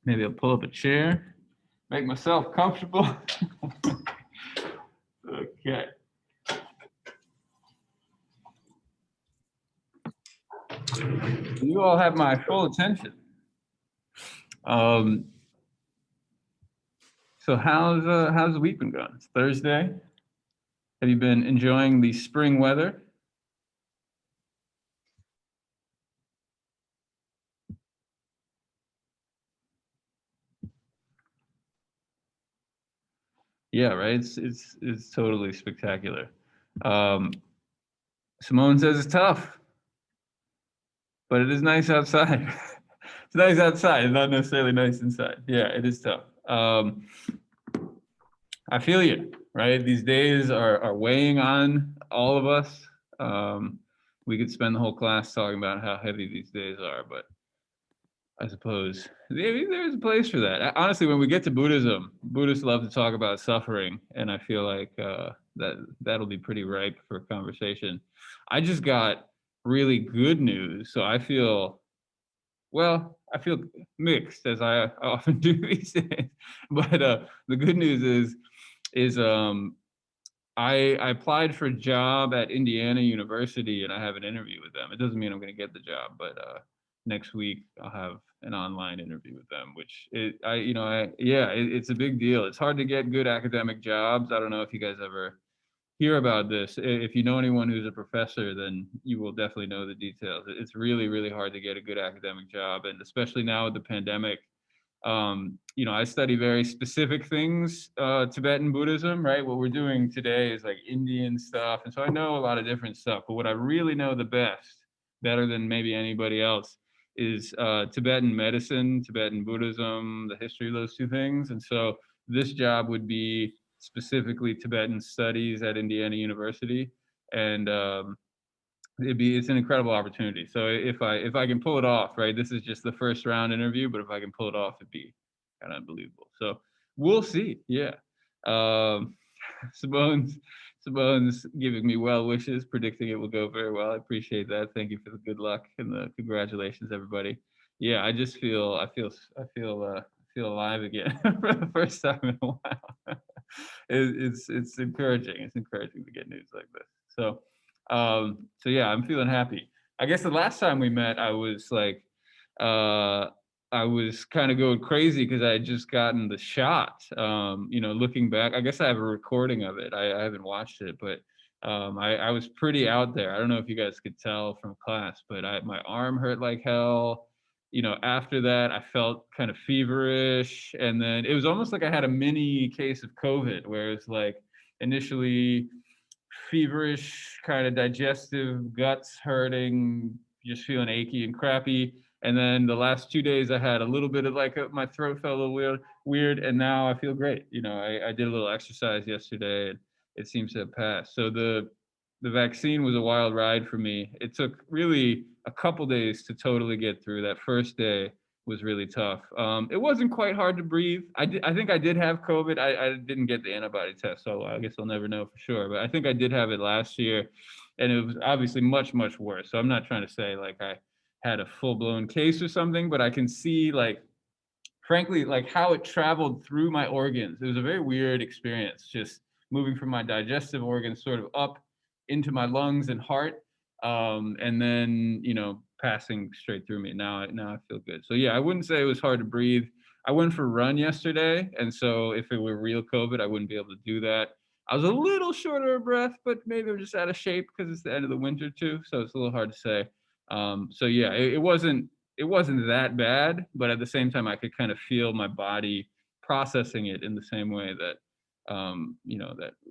Maybe I'll pull up a chair, make myself comfortable. Okay. You all have my full attention. Um, so how's the week been going? It's Thursday. Have you been enjoying the spring weather? Yeah, right. It's totally spectacular. Um, Simone says it's tough, but it is nice outside. It's nice outside, not necessarily nice inside. Yeah, it is tough. I feel you, right? These days are weighing on all of us. Um, we could spend the whole class talking about how heavy these days are, but I suppose there's a place for that. Honestly, when we get to Buddhism, Buddhists love to talk about suffering, and I feel like that'll be pretty ripe for conversation. I just got really good news, so I feel mixed as I often do these days. But the good news is I applied for a job at Indiana University and I have an interview with them. It doesn't mean I'm going to get the job, but next week I'll have an online interview with them, which it's a big deal. It's hard to get good academic jobs. I don't know if you guys ever hear about this. If you know anyone who's a professor, then you will definitely know the details. It's really, really hard to get a good academic job, and especially now with the pandemic. I study very specific things, Tibetan Buddhism, right? What we're doing today is like Indian stuff. And so I know a lot of different stuff, but what I really know the best, better than maybe anybody else, is Tibetan medicine, Tibetan Buddhism, the history of those two things. And so this job would be specifically Tibetan studies at Indiana University. And it's an incredible opportunity. So if I can pull it off, right, this is just the first round interview, but if I can pull it off, it'd be kind of unbelievable. So we'll see. Yeah. Um, Simone's Simone's giving me well wishes, predicting it will go very well. I appreciate that. Thank you for the good luck and the congratulations, everybody. Yeah, I feel alive again for the first time in a while. It's encouraging. It's encouraging to get news like this. So yeah, I'm feeling happy. I guess the last time we met, uh, I was kind of going crazy because I had just gotten the shot. Looking back, I guess I have a recording of it. I haven't watched it, but I was pretty out there. I don't know if you guys could tell from class, but my arm hurt like hell. After that, I felt kind of feverish, and then it was almost like I had a mini case of COVID, where it's like initially feverish, kind of digestive, guts hurting, just feeling achy and crappy. And then the last 2 days, I had a little bit of my throat felt a little weird, and now I feel great. I did a little exercise yesterday, and it seems to have passed. So the vaccine was a wild ride for me. It took really a couple days to totally get through. That first day was really tough. It wasn't quite hard to breathe. I think I did have COVID. I didn't get the antibody test, so I guess I'll never know for sure. But I think I did have it last year, and it was obviously much, much worse. So I'm not trying to say like I had a full blown case or something, but I can see frankly how it traveled through my organs. It was a very weird experience, just moving from my digestive organs sort of up into my lungs and heart, and then passing straight through me. Now I feel good. So yeah, I wouldn't say it was hard to breathe. I went for a run yesterday, and so if it were real COVID, I wouldn't be able to do that. I was a little shorter of breath, but maybe I'm just out of shape because it's the end of the winter too, so it's a little hard to say. So yeah, it wasn't that bad, but at the same time, I could kind of feel my body processing it in the same way that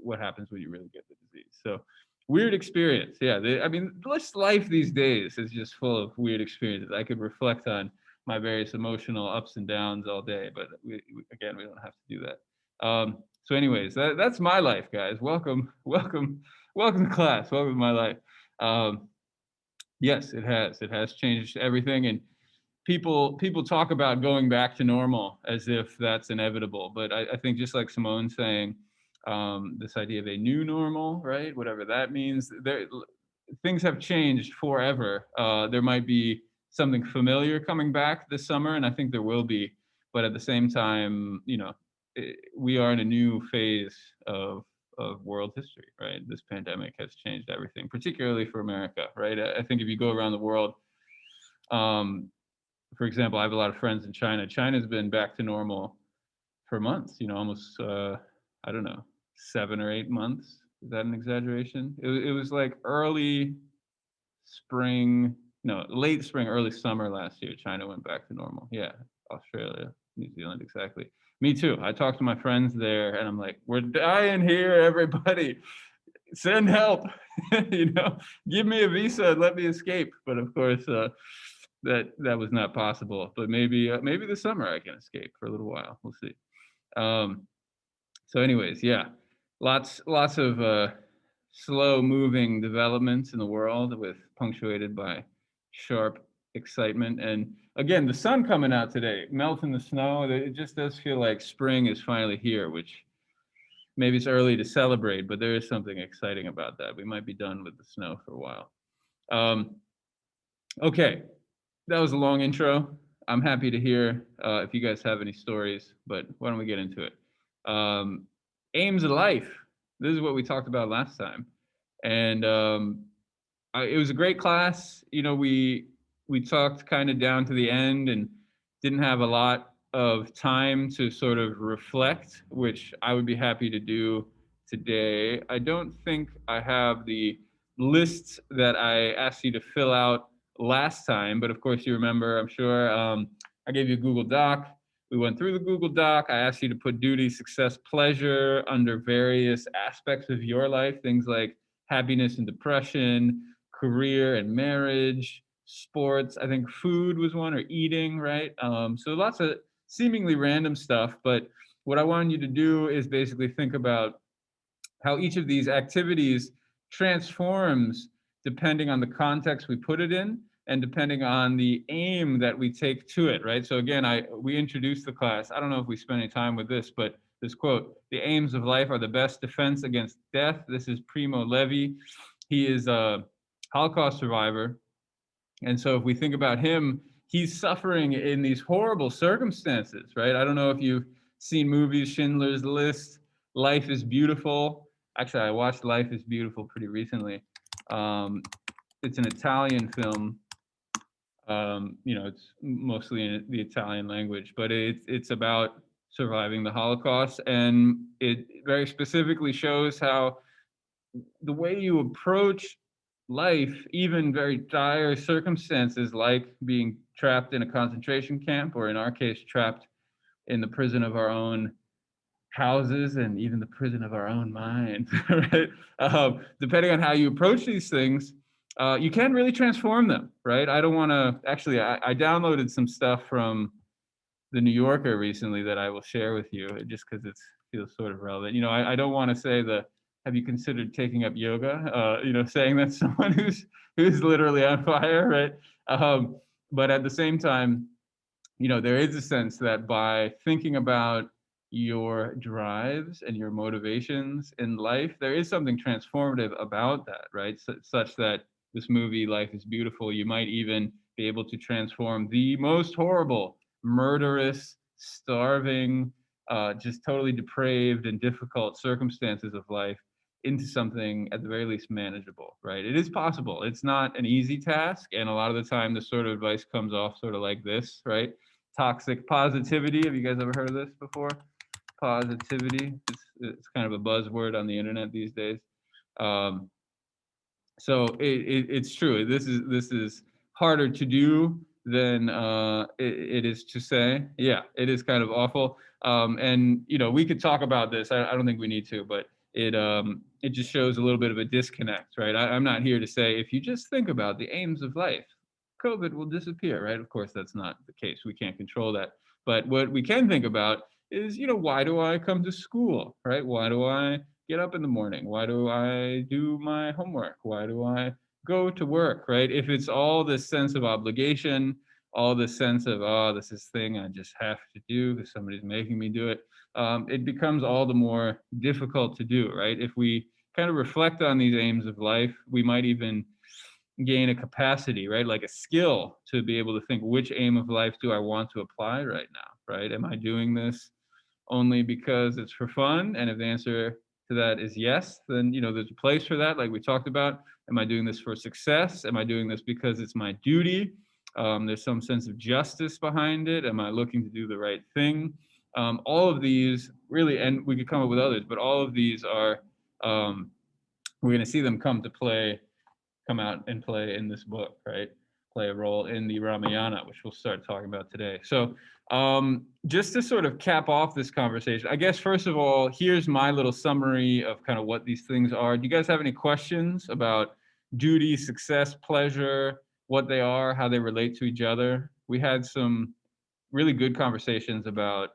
what happens when you really get the disease. So weird experience. Yeah, I mean, this life these days is just full of weird experiences. I could reflect on my various emotional ups and downs all day, but again, we don't have to do that. So, anyways, that's my life, guys. Welcome, welcome, welcome to class. Welcome to my life. Um, Yes, it has. It has changed everything, and people talk about going back to normal as if that's inevitable. But I think just like Simone's saying, this idea of a new normal, right? Whatever that means, things have changed forever. There might be something familiar coming back this summer, and I think there will be. but at the same time, we are in a new phase of world history, right? This pandemic has changed everything, particularly for America, right? I think if you go around the world, um, for example, I have a lot of friends in China. China's been back to normal for months, almost, I don't know, 7 or 8 months. Is that an exaggeration? It was like early spring, no, late spring, early summer last year. China went back to normal. Yeah, Australia, New Zealand, exactly. Me too. I talked to my friends there, and I'm like, we're dying here, everybody. Send help. you know, Give me a visa and let me escape. But of course, that was not possible. But maybe this summer I can escape for a little while. We'll see. Um, so, anyways, yeah, lots of slow moving developments in the world, with punctuated by sharp excitement. And again, the sun coming out today, melting the snow. It just does feel like spring is finally here, which maybe it's early to celebrate, but there is something exciting about that. We might be done with the snow for a while. Um, okay, that was a long intro. I'm happy to hear if you guys have any stories, but why don't we get into it? Um, Aims of life. This is what we talked about last time, and it was a great class. We talked kind of down to the end and didn't have a lot of time to sort of reflect, which I would be happy to do today. I don't think I have the lists that I asked you to fill out last time, but of course you remember, I'm sure. I gave you a Google Doc. We went through the Google Doc. I asked you to put duty, success, pleasure under various aspects of your life, things like happiness and depression, career and marriage, sports. I think food was one, or eating, right? So lots of seemingly random stuff. But what I wanted you to do is basically think about how each of these activities transforms depending on the context we put it in and depending on the aim that we take to it, right? So again, we introduced the class. I don't know if we spent any time with this, but this quote: "The aims of life are the best defense against death." This is Primo Levi. He is a Holocaust survivor. And so if we think about him, he's suffering in these horrible circumstances, right? I don't know if you've seen movies, Schindler's List, Life is Beautiful. Actually, I watched Life is Beautiful pretty recently. It's an Italian film. It's mostly in the Italian language, but it's about surviving the Holocaust, and it very specifically shows how the way you approach life, even very dire circumstances like being trapped in a concentration camp, or in our case, trapped in the prison of our own houses and even the prison of our own mind, right? Depending on how you approach these things, you can really transform them, right? I don't want to actually, I downloaded some stuff from the New Yorker recently that I will share with you, just because it feels sort of relevant. I don't want to say have you considered taking up yoga? Saying that someone who's literally on fire, right? But at the same time, there is a sense that by thinking about your drives and your motivations in life, there is something transformative about that, right? Such that this movie, Life is Beautiful, you might even be able to transform the most horrible, murderous, starving, just totally depraved and difficult circumstances of life into something at the very least manageable, right? It is possible. It's not an easy task. And a lot of the time, this sort of advice comes off sort of like this, right? Toxic positivity. Have you guys ever heard of this before? Positivity. It's kind of a buzzword on the internet these days. Um, so it's true. This is harder to do than it is to say. Yeah, it is kind of awful. And we could talk about this. I don't think we need to, but it just shows a little bit of a disconnect, right? I'm not here to say if you just think about the aims of life, COVID will disappear, right? Of course, that's not the case. We can't control that. But what we can think about is, why do I come to school, right? Why do I get up in the morning? Why do I do my homework? Why do I go to work, right? If it's all this sense of obligation, all this sense of, oh, this is thing I just have to do because somebody's making me do it, it becomes all the more difficult to do, right? If we kind of reflect on these aims of life, we might even gain a capacity, right? Like a skill to be able to think, which aim of life do I want to apply right now, right? Am I doing this only because it's for fun? And if the answer to that is yes, then there's a place for that, like we talked about. Am I doing this for success? Am I doing this because it's my duty? There's some sense of justice behind it. Am I looking to do the right thing? All of these really, and we could come up with others, but all of these are, we're going to see them come out and play in this book, right? Play a role in the Ramayana, which we'll start talking about today. So just to sort of cap off this conversation, I guess, first of all, here's my little summary of kind of what these things are. Do you guys have any questions about duty, success, pleasure, what they are, how they relate to each other? We had some really good conversations about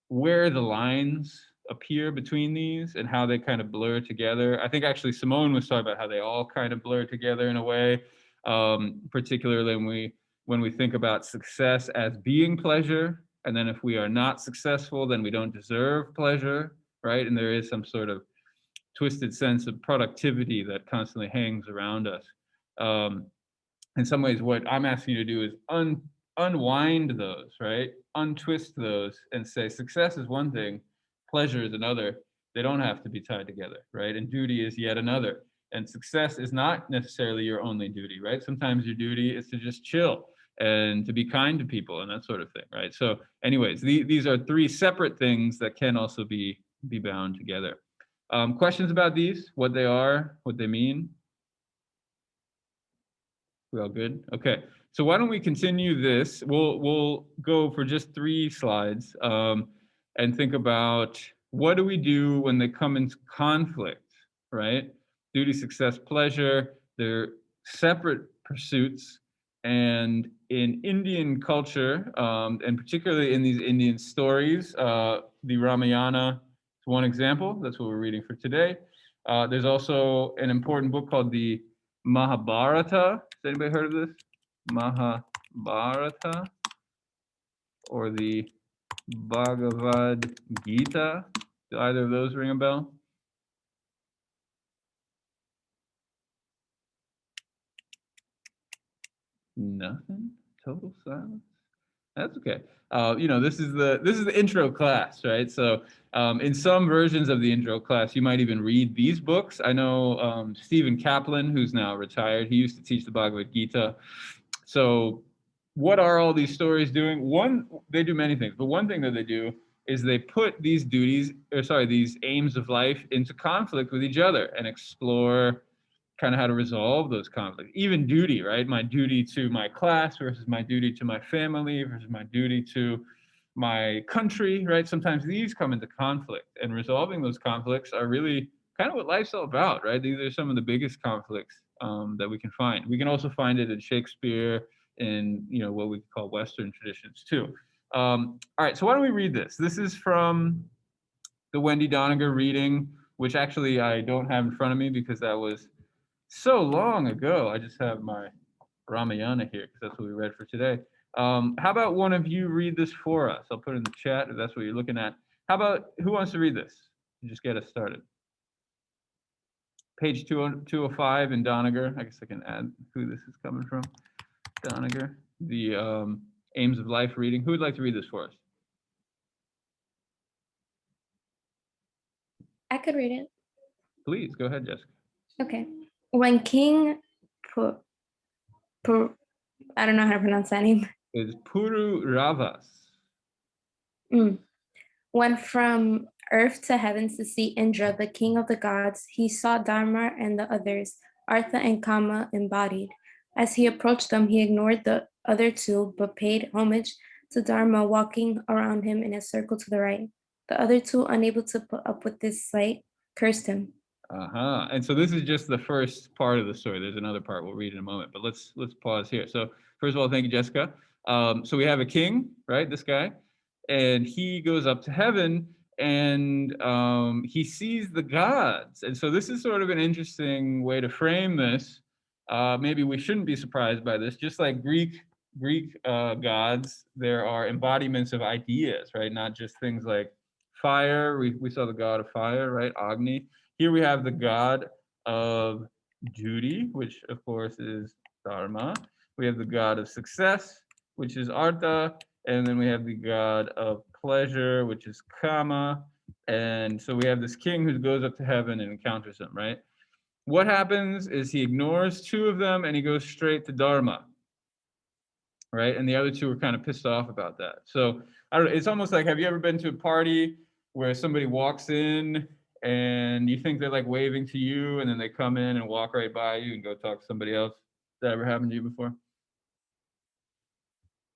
where the lines appear between these and how they kind of blur together. I think actually Simone was talking about how they all kind of blur together in a way, particularly when we think about success as being pleasure, and then if we are not successful, then we don't deserve pleasure, right? And there is some sort of twisted sense of productivity that constantly hangs around us. Um, in some ways, what I'm asking you to do is unwind those, right? Untwist those and say success is one thing, pleasure is another. They don't have to be tied together, right? And duty is yet another. And success is not necessarily your only duty, right? Sometimes your duty is to just chill and to be kind to people and that sort of thing, right? So, anyways, these are three separate things that can also be bound together. Questions about these? What they are? What they mean? We all good? Okay. So why don't we continue this? We'll go for just 3 slides and think about what do we do when they come into conflict, right? Duty, success, pleasure. They're separate pursuits. And in Indian culture, and particularly in these Indian stories, the Ramayana is one example. That's what we're reading for today. There's also an important book called the Mahabharata. Has anybody heard of this? Mahabharata or the Bhagavad Gita? Do either of those ring a bell? Nothing? Total silence? That's okay. This is the intro class, right? So in some versions of the intro class, you might even read these books. I know Stephen Kaplan, who's now retired, he used to teach the Bhagavad Gita. So what are all these stories doing? One, they do many things, but one thing that they do is they put these these aims of life into conflict with each other and explore kind of how to resolve those conflicts. Even duty, right? My duty to my class versus my duty to my family versus my duty to my country, right? Sometimes these come into conflict, and resolving those conflicts are really kind of what life's all about, right? These are some of the biggest conflicts that we can find. We can also find it in Shakespeare, in what we call Western traditions too. All right, so why don't we read this? This is from the Wendy Doniger reading, which actually I don't have in front of me because that was so long ago. I just have my Ramayana here because that's what we read for today. How about one of you read this for us? I'll put it in the chat if that's what you're looking at. How about, who wants to read this? Just get us started. Page 205 in Doniger. I guess I can add who this is coming from. Doniger, the Aims of Life reading. Who would like to read this for us? I could read it. Please, go ahead, Jessica. Okay. When King I don't know how to pronounce that name. It's Pururavas. Went from earth to heavens to see Indra, the king of the gods. He saw Dharma and the others, Artha and Kama embodied. As he approached them, he ignored the other two, but paid homage to Dharma, walking around him in a circle to the right. The other two, unable to put up with this sight, cursed him. And so this is just the first part of the story. There's another part we'll read in a moment, but let's pause here. So first of all, thank you, Jessica. So we have a king, right? This guy, and he goes up to heaven and he sees the gods. And so this is sort of an interesting way to frame this. Maybe we shouldn't be surprised by this. Just like Greek gods, there are embodiments of ideas, right? Not just things like fire. We saw the god of fire, right? Agni. Here we have the god of duty, which of course is Dharma. We have the god of success, which is Artha, and then we have the god of pleasure, which is Kama. And so we have this king who goes up to heaven and encounters him, right? What happens is he ignores two of them and he goes straight to Dharma, right? And the other two are kind of pissed off about that. So I don't know, it's almost like, have you ever been to a party where somebody walks in and you think they're like waving to you and then they come in and walk right by you and go talk to somebody else? That ever happened to you before?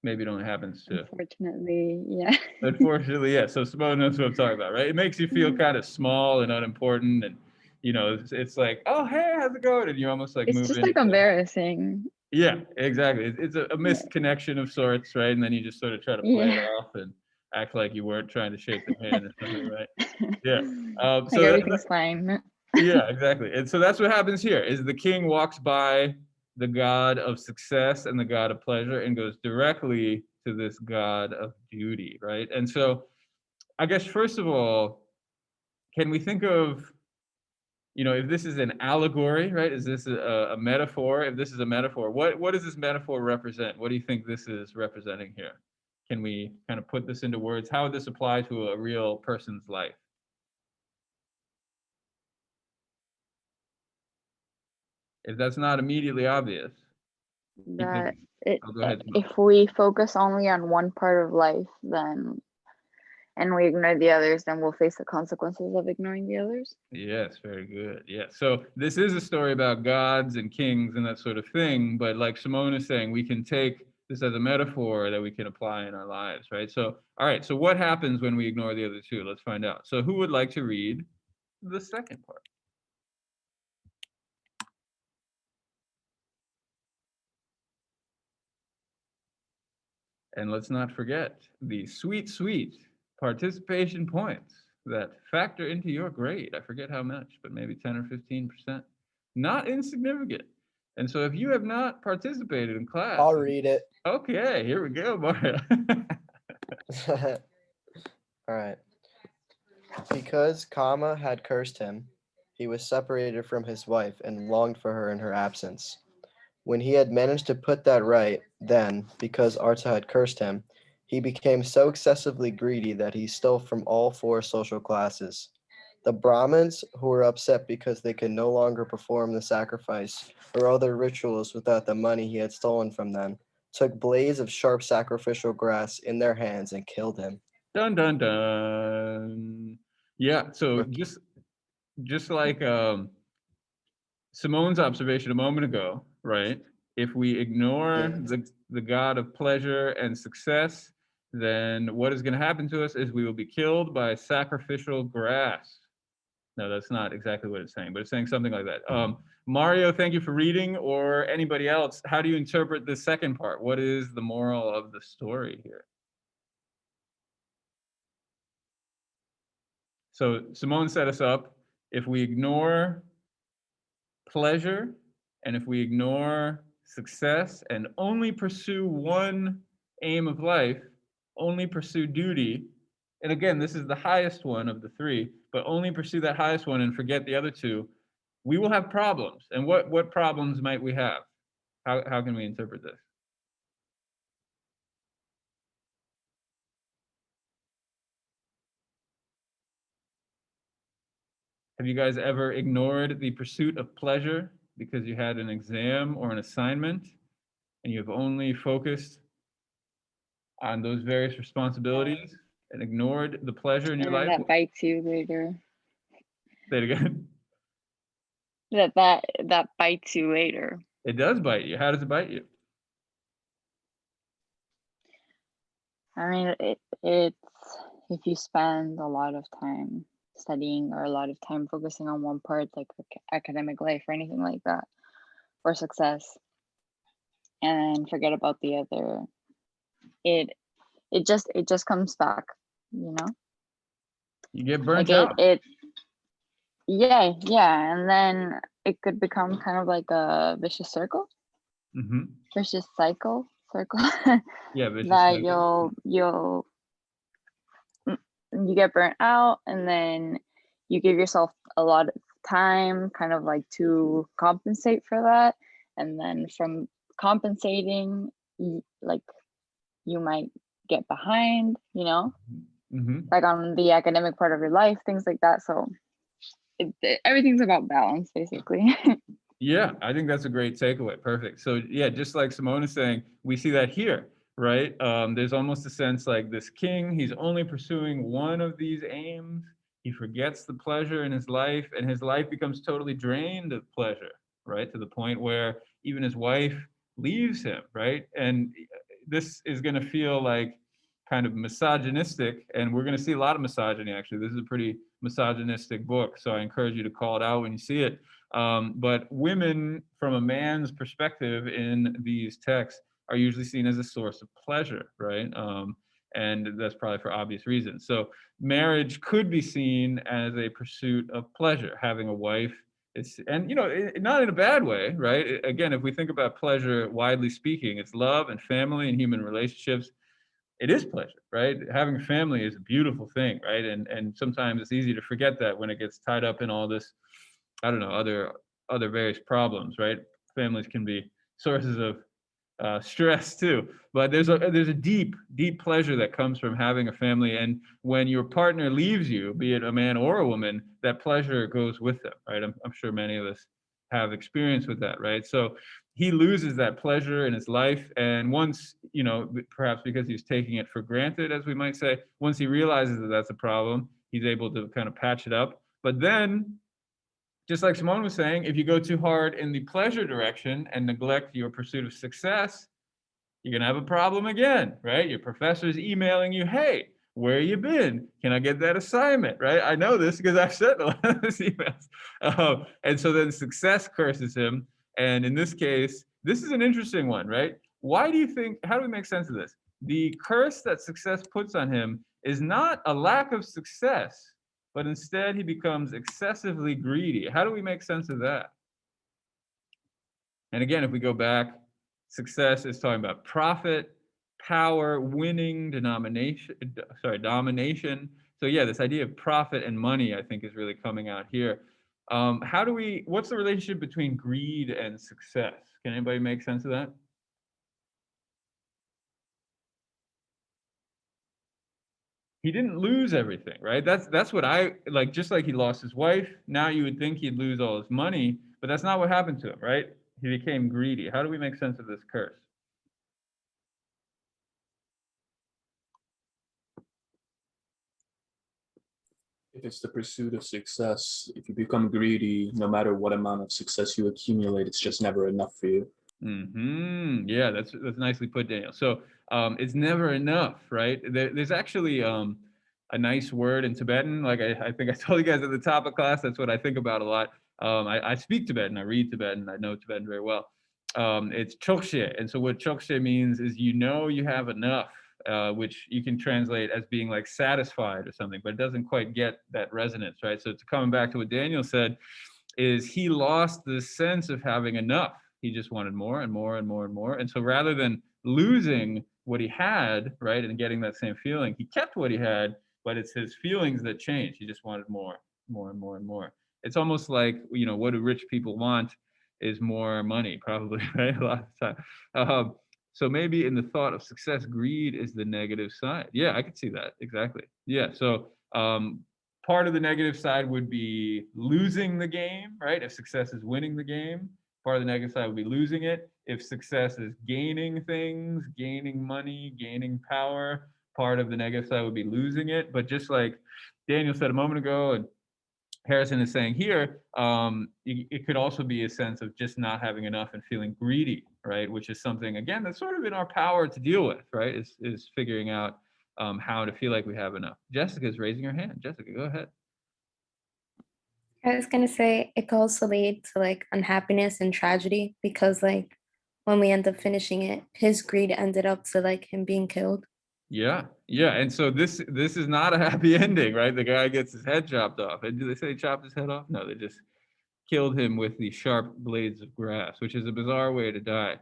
Maybe it only happens to. Unfortunately, yeah. Unfortunately, yeah. So Simone knows what I'm talking about, right? It makes you feel kind of small and unimportant, and it's like, oh hey, how's it going? And you're almost like It's moving. just like embarrassing. Yeah, exactly. It's a Yeah. missed connection of sorts, right? And then you just sort of try to play it Yeah. off and act like you weren't trying to shake their hand or something, right? Yeah. Like So everything's fine. yeah, exactly. And so that's what happens here is the king walks by the god of success and the god of pleasure and goes directly to this god of duty, right? And so I guess first of all, can we think of, if this is an allegory, right? Is this a metaphor? If this is a metaphor, what does this metaphor represent? What do you think this is representing here? Can we kind of put this into words? How would this apply to a real person's life? If that's not immediately obvious, you think, That it, oh, go ahead, Simone. if we focus only on one part of life, then and we ignore the others, then we'll face the consequences of ignoring the others. Yes, very good. Yeah. So this is a story about gods and kings and that sort of thing. But like Simone is saying, we can take this as a metaphor that we can apply in our lives, right? So, all right. So what happens when we ignore the other two? Let's find out. So who would like to read the second part? And let's not forget the sweet, sweet participation points that factor into your grade. I forget how much, but maybe 10 or 15%. Not insignificant. And so if you have not participated in class, I'll read it. okay, here we go, Mario. All right. Because Kama had cursed him, he was separated from his wife and longed for her in her absence. When he had managed to put that right, then, because Arta had cursed him, he became so excessively greedy that he stole from all four social classes. The Brahmins, who were upset because they could no longer perform the sacrifice or other rituals without the money he had stolen from them, took blades of sharp sacrificial grass in their hands and killed him. Dun dun dun. Yeah, so just like Simone's observation a moment ago, right? If we ignore the god of pleasure and success, then what is going to happen to us is we will be killed by sacrificial grass. No, that's not exactly what it's saying, but it's saying something like that. Mario, thank you for reading, or anybody else. How do you interpret the second part? What is the moral of the story here? So Simone set us up. If we ignore pleasure and if we ignore success and only pursue one aim of life, only pursue duty, and again, this is the highest one of the three, but only pursue that highest one and forget the other two, we will have problems. And what problems might we have? How can we interpret this? Have you guys ever ignored the pursuit of pleasure because you had an exam or an assignment and you've only focused on those various responsibilities and ignored the pleasure in your And then life? that bites you later. Say it again. That bites you later. It does bite you. How does it bite you? I mean, it's if you spend a lot of time studying or a lot of time focusing on one part, like academic life or anything like that, or success, and then forget about the other, it just comes back, you know. You get burnt Like out. yeah, and then it could become kind of like a vicious circle, vicious circle. Yeah, vicious That cycle. you get burnt out, and then you give yourself a lot of time kind of like to compensate for that, and then from compensating, you might get behind, you know, Mm-hmm. like on the academic part of your life, things like that. So everything's about balance, basically. Yeah, I think that's a great takeaway. Perfect. So yeah, just like Simone is saying, we see that here, right? There's almost a sense like this king, he's only pursuing one of these aims. He forgets the pleasure in his life, and his life becomes totally drained of pleasure, right? To the point where even his wife leaves him, right? And this is going to feel like kind of misogynistic, and we're going to see a lot of misogyny, actually. This is a pretty misogynistic book, so I encourage you to call it out when you see it. But women, from a man's perspective in these texts, are usually seen as a source of pleasure, right? And that's probably for obvious reasons. So marriage could be seen as a pursuit of pleasure. Having a wife, and not in a bad way, right? Again, if we think about pleasure, widely speaking, it's love and family and human relationships. It is pleasure, right? Having a family is a beautiful thing, right? And sometimes it's easy to forget that when it gets tied up in all this, I don't know, other various problems, right? Families can be sources of stress too. But there's a deep pleasure that comes from having a family, and when your partner leaves you, be it a man or a woman, that pleasure goes with them, right? I'm sure many of us have experience with that, right? So he loses that pleasure in his life, and once, perhaps because he's taking it for granted, as we might say, once he realizes that that's a problem, he's able to kind of patch it up. But then, just like Simone was saying, if you go too hard in the pleasure direction and neglect your pursuit of success, you're going to have a problem again, right? Your professor's emailing you, hey, where you been? Can I get that assignment, right? I know this because I've sent a lot of these emails. And so then success curses him. And in this case, this is an interesting one, right? Why do you think, how do we make sense of this? The curse that success puts on him is not a lack of success, but instead he becomes excessively greedy. How do we make sense of that? And again, if we go back, success is talking about profit, power, winning, domination. So yeah, this idea of profit and money, I think, is really coming out here. What's the relationship between greed and success? Can anybody make sense of that? He didn't lose everything, right? That's what I like. Just like he lost his wife, now you would think he'd lose all his money, but that's not what happened to him, right? He became greedy. How do we make sense of this curse? If it's the pursuit of success, if you become greedy, no matter what amount of success you accumulate, it's just never enough for you. Yeah, that's nicely put, Daniel. So it's never enough, right? There's actually a nice word in Tibetan. Like I think I told you guys at the top of class, that's what I think about a lot. I speak Tibetan, I read Tibetan, I know Tibetan very well. It's chokshe. And so what chokshe means is you have enough, which you can translate as being like satisfied or something, but it doesn't quite get that resonance, right? So it's coming back to what Daniel said, is he lost the sense of having enough. He just wanted more and more and more and more. And so rather than losing what he had, right, and getting that same feeling, he kept what he had, but it's his feelings that changed. He just wanted more, more and more and more. It's almost like, what do rich people want is more money, probably, right? A lot of the time. So maybe in the thought of success, greed is the negative side. Yeah, I could see that. Exactly. Yeah. So part of the negative side would be losing the game, right? If success is winning the game, part of the negative side would be losing it. If success is gaining things, gaining money, gaining power, part of the negative side would be losing it. But just like Daniel said a moment ago, and Harrison is saying here, it could also be a sense of just not having enough and feeling greedy, right? Which is something, again, that's sort of in our power to deal with, right? Is figuring out how to feel like we have enough. Jessica's raising her hand. Jessica, go ahead. I was gonna say it could also lead to like unhappiness and tragedy because like when we end up finishing it, his greed ended up to like him being killed. Yeah, and so this is not a happy ending, right? The guy gets his head chopped off. And do they say he chopped his head off? No, they just killed him with the sharp blades of grass, which is a bizarre way to die.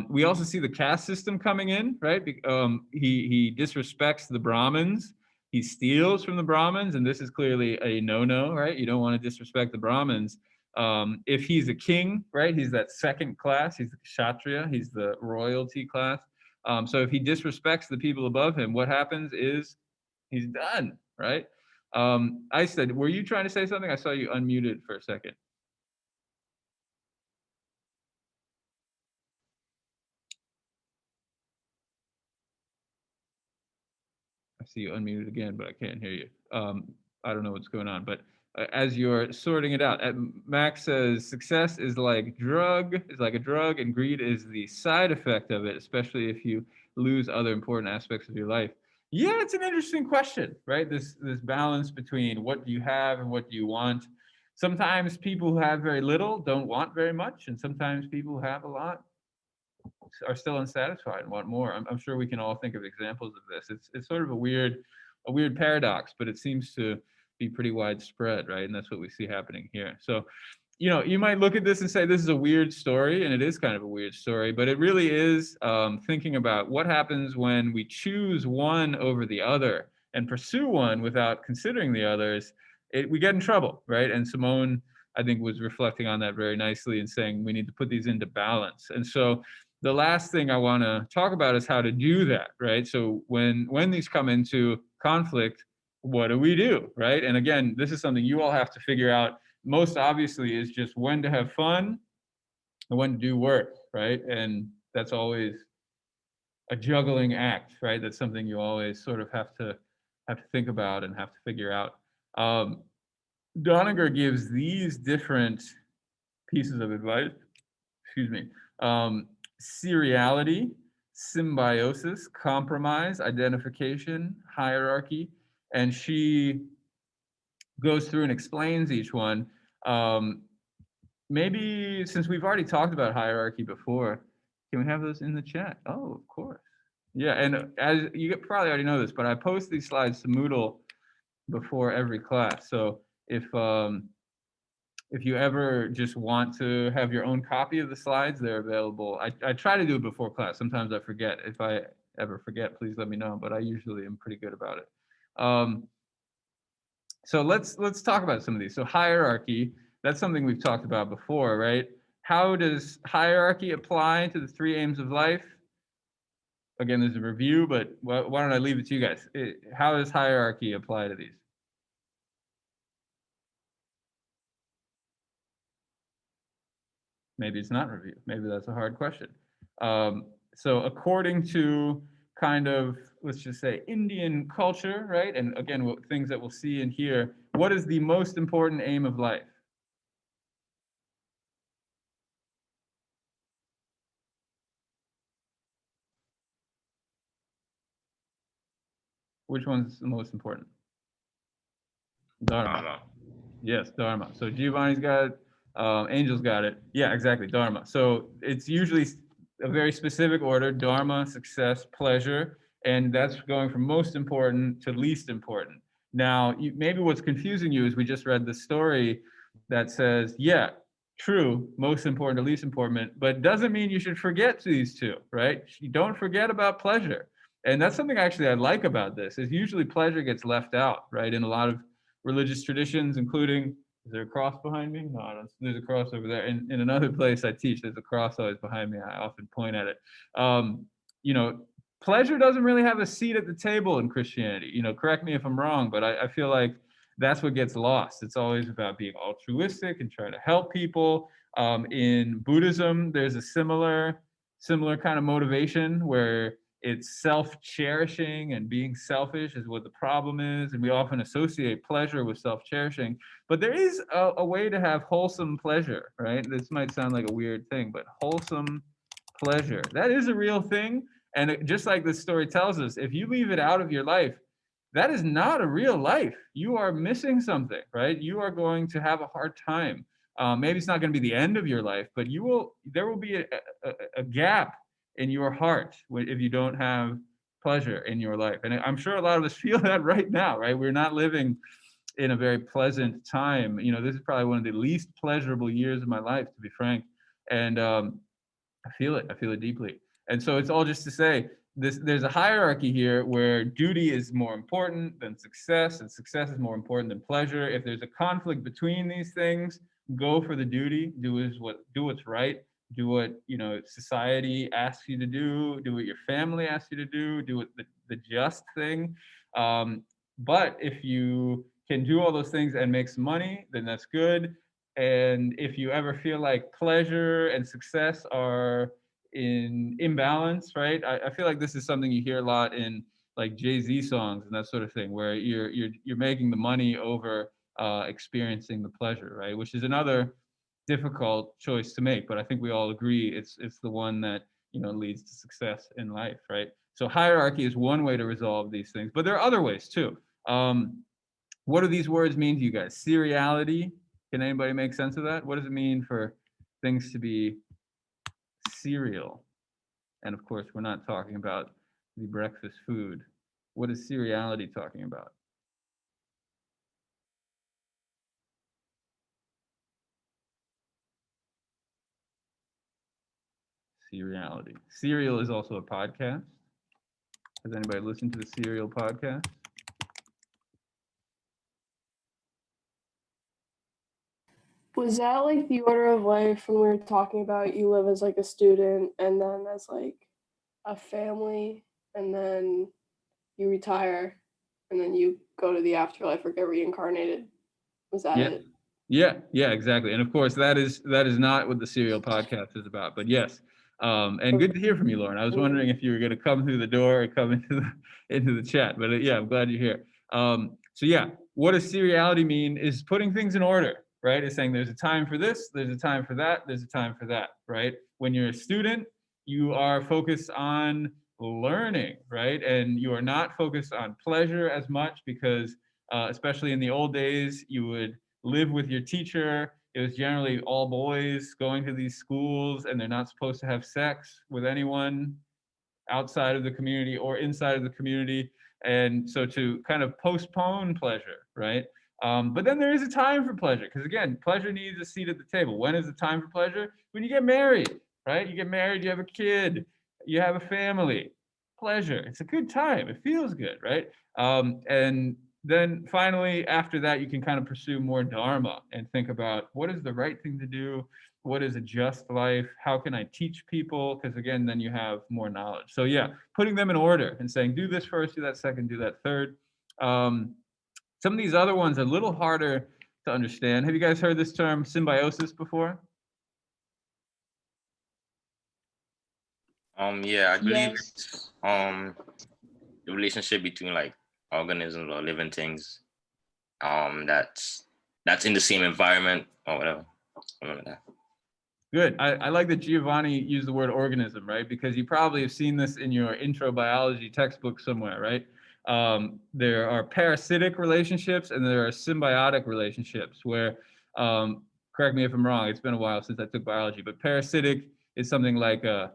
We also see the caste system coming in, right? He disrespects the Brahmins. He steals from the Brahmins, and this is clearly a no-no, right? You don't want to disrespect the Brahmins. If he's a king, right, he's that second class. He's the kshatriya. He's the royalty class. So if he disrespects the people above him, what happens is he's done, right? I said, were you trying to say something? I saw you unmuted for a second. I see you unmuted again, but I can't hear you. I don't know what's going on, but as you're sorting it out, Max says success is like a drug, and greed is the side effect of it, especially if you lose other important aspects of your life. Yeah, it's an interesting question, right? This balance between what do you have and what do you want. Sometimes people who have very little don't want very much, and sometimes people who have a lot are still unsatisfied and want more. I'm sure we can all think of examples of this. It's sort of a weird paradox, but it seems to be pretty widespread, right? And that's what we see happening here. So, you might look at this and say this is a weird story, and it is kind of a weird story, but it really is thinking about what happens when we choose one over the other and pursue one without considering the others. We get in trouble, right? And Simone, I think, was reflecting on that very nicely and saying we need to put these into balance. And so the last thing I want to talk about is how to do that, right? So when these come into conflict, what do we do, right? And again, this is something you all have to figure out. Most obviously is just when to have fun and when to do work, right? And that's always a juggling act, right? That's something you always sort of have to think about and have to figure out. Doniger gives these different pieces of advice, excuse me, seriality, symbiosis, compromise, identification, hierarchy, and she goes through and explains each one. Maybe since we've already talked about hierarchy before, can we have those in the chat? Oh, of course. Yeah, and as you probably already know this, but I post these slides to Moodle before every class. So if you ever just want to have your own copy of the slides, they're available. I try to do it before class. Sometimes I forget. If I ever forget, please let me know, but I usually am pretty good about it. So let's talk about some of these. So hierarchy, that's something we've talked about before, right? How does hierarchy apply to the three aims of life? Again, there's a review, but why don't I leave it to you guys? How does hierarchy apply to these? Maybe it's not review. Maybe that's a hard question. So according to kind of, let's just say, Indian culture, right? And again, things that we'll see in here, what is the most important aim of life? Which one's the most important? Dharma. Yes, Dharma. So Giovanni's got it. Angel's got it. Yeah, exactly, Dharma. So it's usually a very specific order: Dharma, success, pleasure, and that's going from most important to least important. Now, maybe what's confusing you is we just read the story that says, yeah, true, most important to least important, but it doesn't mean you should forget these two, right? You don't forget about pleasure. And that's something actually I like about this, is usually pleasure gets left out, right? In a lot of religious traditions, including, is there a cross behind me? No, there's a cross over there. In another place I teach, there's a cross always behind me. I often point at it. You know, pleasure doesn't really have a seat at the table in Christianity. You know, correct me if I'm wrong, but I feel like that's what gets lost. It's always about being altruistic and trying to help people. In Buddhism, there's a similar kind of motivation where it's self-cherishing, and being selfish is what the problem is, and we often associate pleasure with self-cherishing. But there is a way to have wholesome pleasure, right? This might sound like a weird thing, but wholesome pleasure, that is a real thing. And just like this story tells us, if you leave it out of your life, that is not a real life. You are missing something, right? You are going to have a hard time. Maybe it's not going to be the end of your life, but there will be a gap in your heart if you don't have pleasure in your life. And I'm sure a lot of us feel that right now, right? We're not living in a very pleasant time. You know, this is probably one of the least pleasurable years of my life, to be frank. And I feel it deeply. And so it's all just to say, there's a hierarchy here where duty is more important than success, and success is more important than pleasure. If there's a conflict between these things, go for the duty, do what's right. do what, society asks you to do what your family asks you to do what the just thing. But if you can do all those things and make some money, then that's good. And if you ever feel like pleasure and success are in imbalance, right? I feel like this is something you hear a lot in like Jay-Z songs and that sort of thing, where you're making the money over experiencing the pleasure, right? Which is another difficult choice to make, but I think we all agree it's the one that leads to success in life, right? So hierarchy is one way to resolve these things, but there are other ways too. What do these words mean to you guys? Seriality. Can anybody make sense of that? What does it mean for things to be cereal? And of course, we're not talking about the breakfast food. What is seriality talking about? Seriality. Serial is also a podcast. Has anybody listened to the Serial podcast? Was that like the order of life when we were talking about you live as like a student and then as like a family and then you retire and then you go to the afterlife or get reincarnated? Was that it? Yeah, exactly. And of course, that is not what the Serial podcast is about. But yes, and good to hear from you, Lauren. I was wondering if you were going to come through the door or come into the chat. But yeah, I'm glad you're here. So yeah, what does seriality mean? Is putting things in order, right? It's saying there's a time for this, there's a time for that, there's a time for that, right? When you're a student, you are focused on learning, right? And you are not focused on pleasure as much because, especially in the old days, you would live with your teacher. It was generally all boys going to these schools, and they're not supposed to have sex with anyone outside of the community or inside of the community. And so to kind of postpone pleasure, right? But then there is a time for pleasure, because again, pleasure needs a seat at the table. When is the time for pleasure? When you get married, right? You get married, you have a kid, you have a family. Pleasure. It's a good time. It feels good, right? And then finally, after that, you can kind of pursue more dharma and think about what is the right thing to do, what is a just life, how can I teach people, because again, then you have more knowledge. So yeah, putting them in order and saying do this first, do that second, do that third. Some of these other ones are a little harder to understand. Have you guys heard this term symbiosis before? Yeah, I believe Yes. it's the relationship between like organisms or living things that's in the same environment or whatever. Something like that. Good. I like that Giovanni used the word organism, right? Because you probably have seen this in your intro biology textbook somewhere, right? There are parasitic relationships and there are symbiotic relationships where, correct me if I'm wrong, it's been a while since I took biology, but parasitic is something like a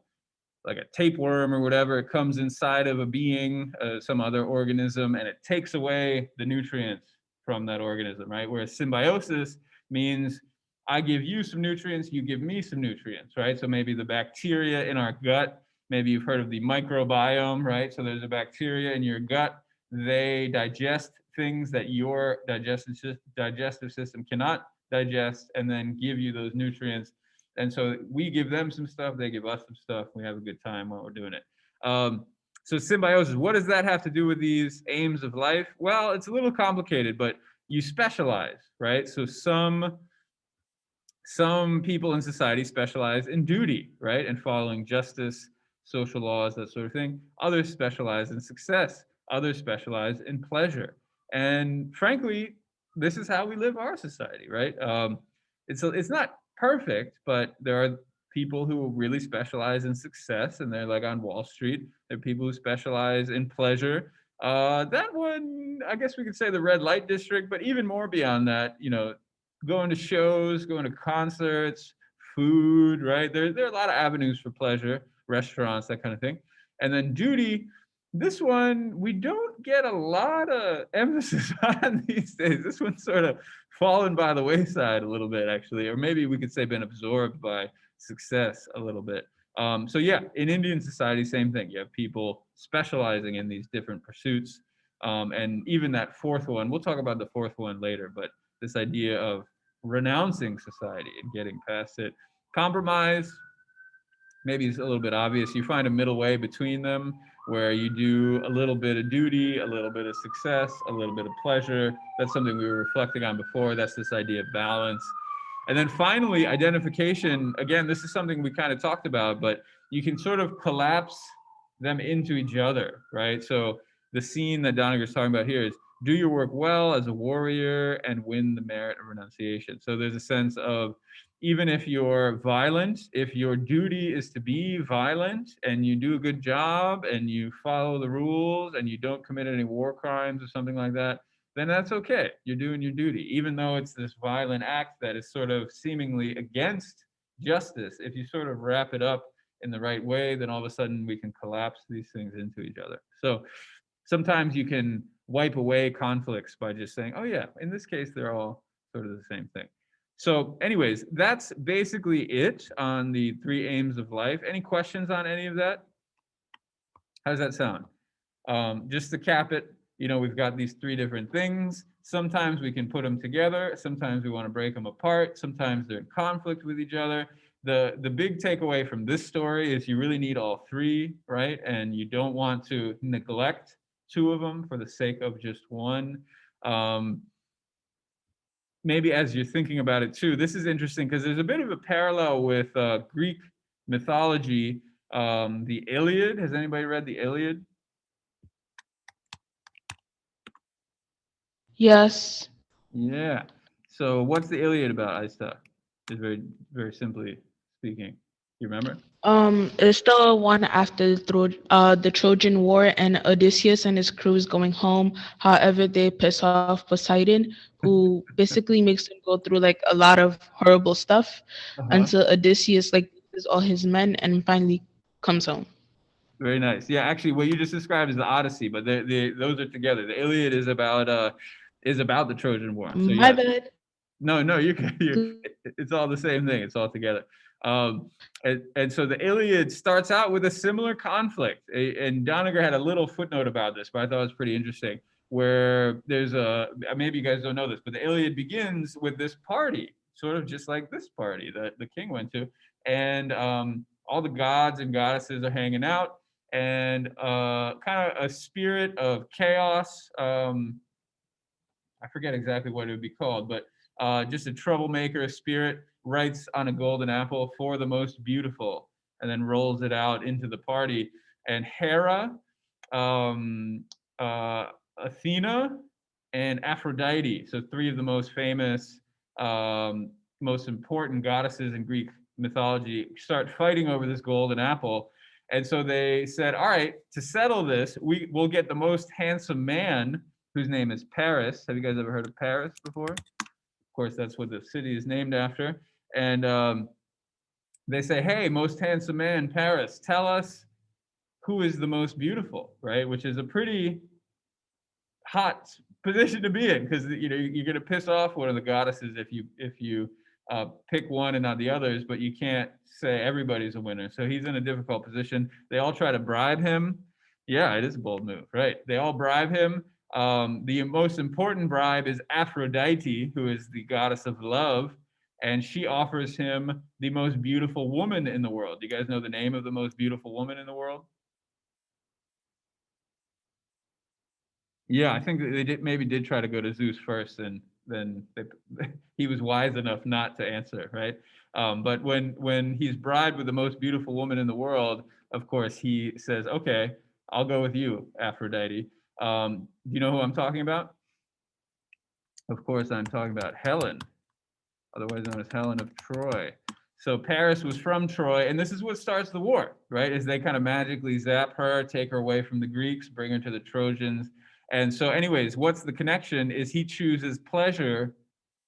tapeworm or whatever. It comes inside of a being, some other organism, and it takes away the nutrients from that organism, right? Whereas symbiosis means I give you some nutrients, you give me some nutrients, right? So maybe the bacteria in our gut, maybe you've heard of the microbiome, right? So there's a bacteria in your gut, they digest things that your digestive system cannot digest and then give you those nutrients. And so we give them some stuff, they give us some stuff, we have a good time while we're doing it. So symbiosis, what does that have to do with these aims of life? Well, it's a little complicated, but you specialize, right? So some people in society specialize in duty, right? And following justice, social laws, that sort of thing. Others specialize in success. Others specialize in pleasure. And frankly, this is how we live our society, right? It's not perfect, but there are people who really specialize in success, and they're like on Wall Street. There are people who specialize in pleasure. That one, I guess we could say the red light district, but even more beyond that, going to shows, going to concerts, food, right? There are a lot of avenues for pleasure, restaurants, that kind of thing. And then duty, this one we don't get a lot of emphasis on these days. This one's sort of fallen by the wayside a little bit, actually, or maybe we could say been absorbed by success a little bit. So yeah, in Indian society, same thing. You have people specializing in these different pursuits. And even that fourth one, we'll talk about the fourth one later, but this idea of renouncing society and getting past it. Compromise, maybe it's a little bit obvious. You find a middle way between them where you do a little bit of duty, a little bit of success, a little bit of pleasure. That's something we were reflecting on before. That's this idea of balance. And then finally, identification. Again, this is something we kind of talked about, but you can sort of collapse them into each other, right? So the scene that Doniger's talking about here is do your work well as a warrior and win the merit of renunciation. So there's a sense of even if you're violent, if your duty is to be violent and you do a good job and you follow the rules and you don't commit any war crimes or something like that, then that's okay. You're doing your duty, even though it's this violent act that is sort of seemingly against justice. If you sort of wrap it up in the right way, then all of a sudden we can collapse these things into each other. So sometimes you can wipe away conflicts by just saying, oh yeah, in this case, they're all sort of the same thing. So anyways, that's basically it on the 3 aims of life. Any questions on any of that? How does that sound? Just to cap it, we've got these 3 different things. Sometimes we can put them together. Sometimes we want to break them apart. Sometimes they're in conflict with each other. The big takeaway from this story is you really need all 3, right? And you don't want to neglect 2 of them for the sake of just one. Maybe as you're thinking about it too, this is interesting because there's a bit of a parallel with Greek mythology. The Iliad, has anybody read the Iliad? Yes. Yeah. So what's the Iliad about, Aista? Just very, very simply speaking. You remember? It's the one after the Trojan War, and Odysseus and his crew is going home. However, they piss off Poseidon, who basically makes them go through like a lot of horrible stuff until Odysseus like loses all his men and finally comes home. Very nice. Yeah, actually, what you just described is the Odyssey, but those are together. The Iliad is about the Trojan War. So My yeah. bad. No, it's all the same thing. It's all together. And so the Iliad starts out with a similar conflict. And Doniger had a little footnote about this, but I thought it was pretty interesting. Where maybe you guys don't know this, but the Iliad begins with this party, sort of just like this party that the king went to, and all the gods and goddesses are hanging out, and kind of a spirit of chaos. I forget exactly what it would be called, but just a troublemaker spirit writes on a golden apple for the most beautiful and then rolls it out into the party. And Hera, Athena, and Aphrodite, so 3 of the most famous, most important goddesses in Greek mythology, start fighting over this golden apple. And so they said, all right, to settle this, we'll get the most handsome man, whose name is Paris. Have you guys ever heard of Paris before? Of course, that's what the city is named after. And they say, hey, most handsome man, Paris, tell us who is the most beautiful, right? Which is a pretty hot position to be in, because you're going to piss off one of the goddesses if you pick one and not the others, but you can't say everybody's a winner. So he's in a difficult position. They all try to bribe him. Yeah, it is a bold move, right? They all bribe him. The most important bribe is Aphrodite, who is the goddess of love, and she offers him the most beautiful woman in the world. Do you guys know the name of the most beautiful woman in the world? Yeah, I think that they maybe did try to go to Zeus first, and then he was wise enough not to answer, right? But when he's bribed with the most beautiful woman in the world, of course he says, "Okay, I'll go with you, Aphrodite." Do you know who I'm talking about? Of course, I'm talking about Helen, otherwise known as Helen of Troy. So Paris was from Troy, and this is what starts the war, right? Is they kind of magically zap her, take her away from the Greeks, bring her to the Trojans. And so anyways, what's the connection is he chooses pleasure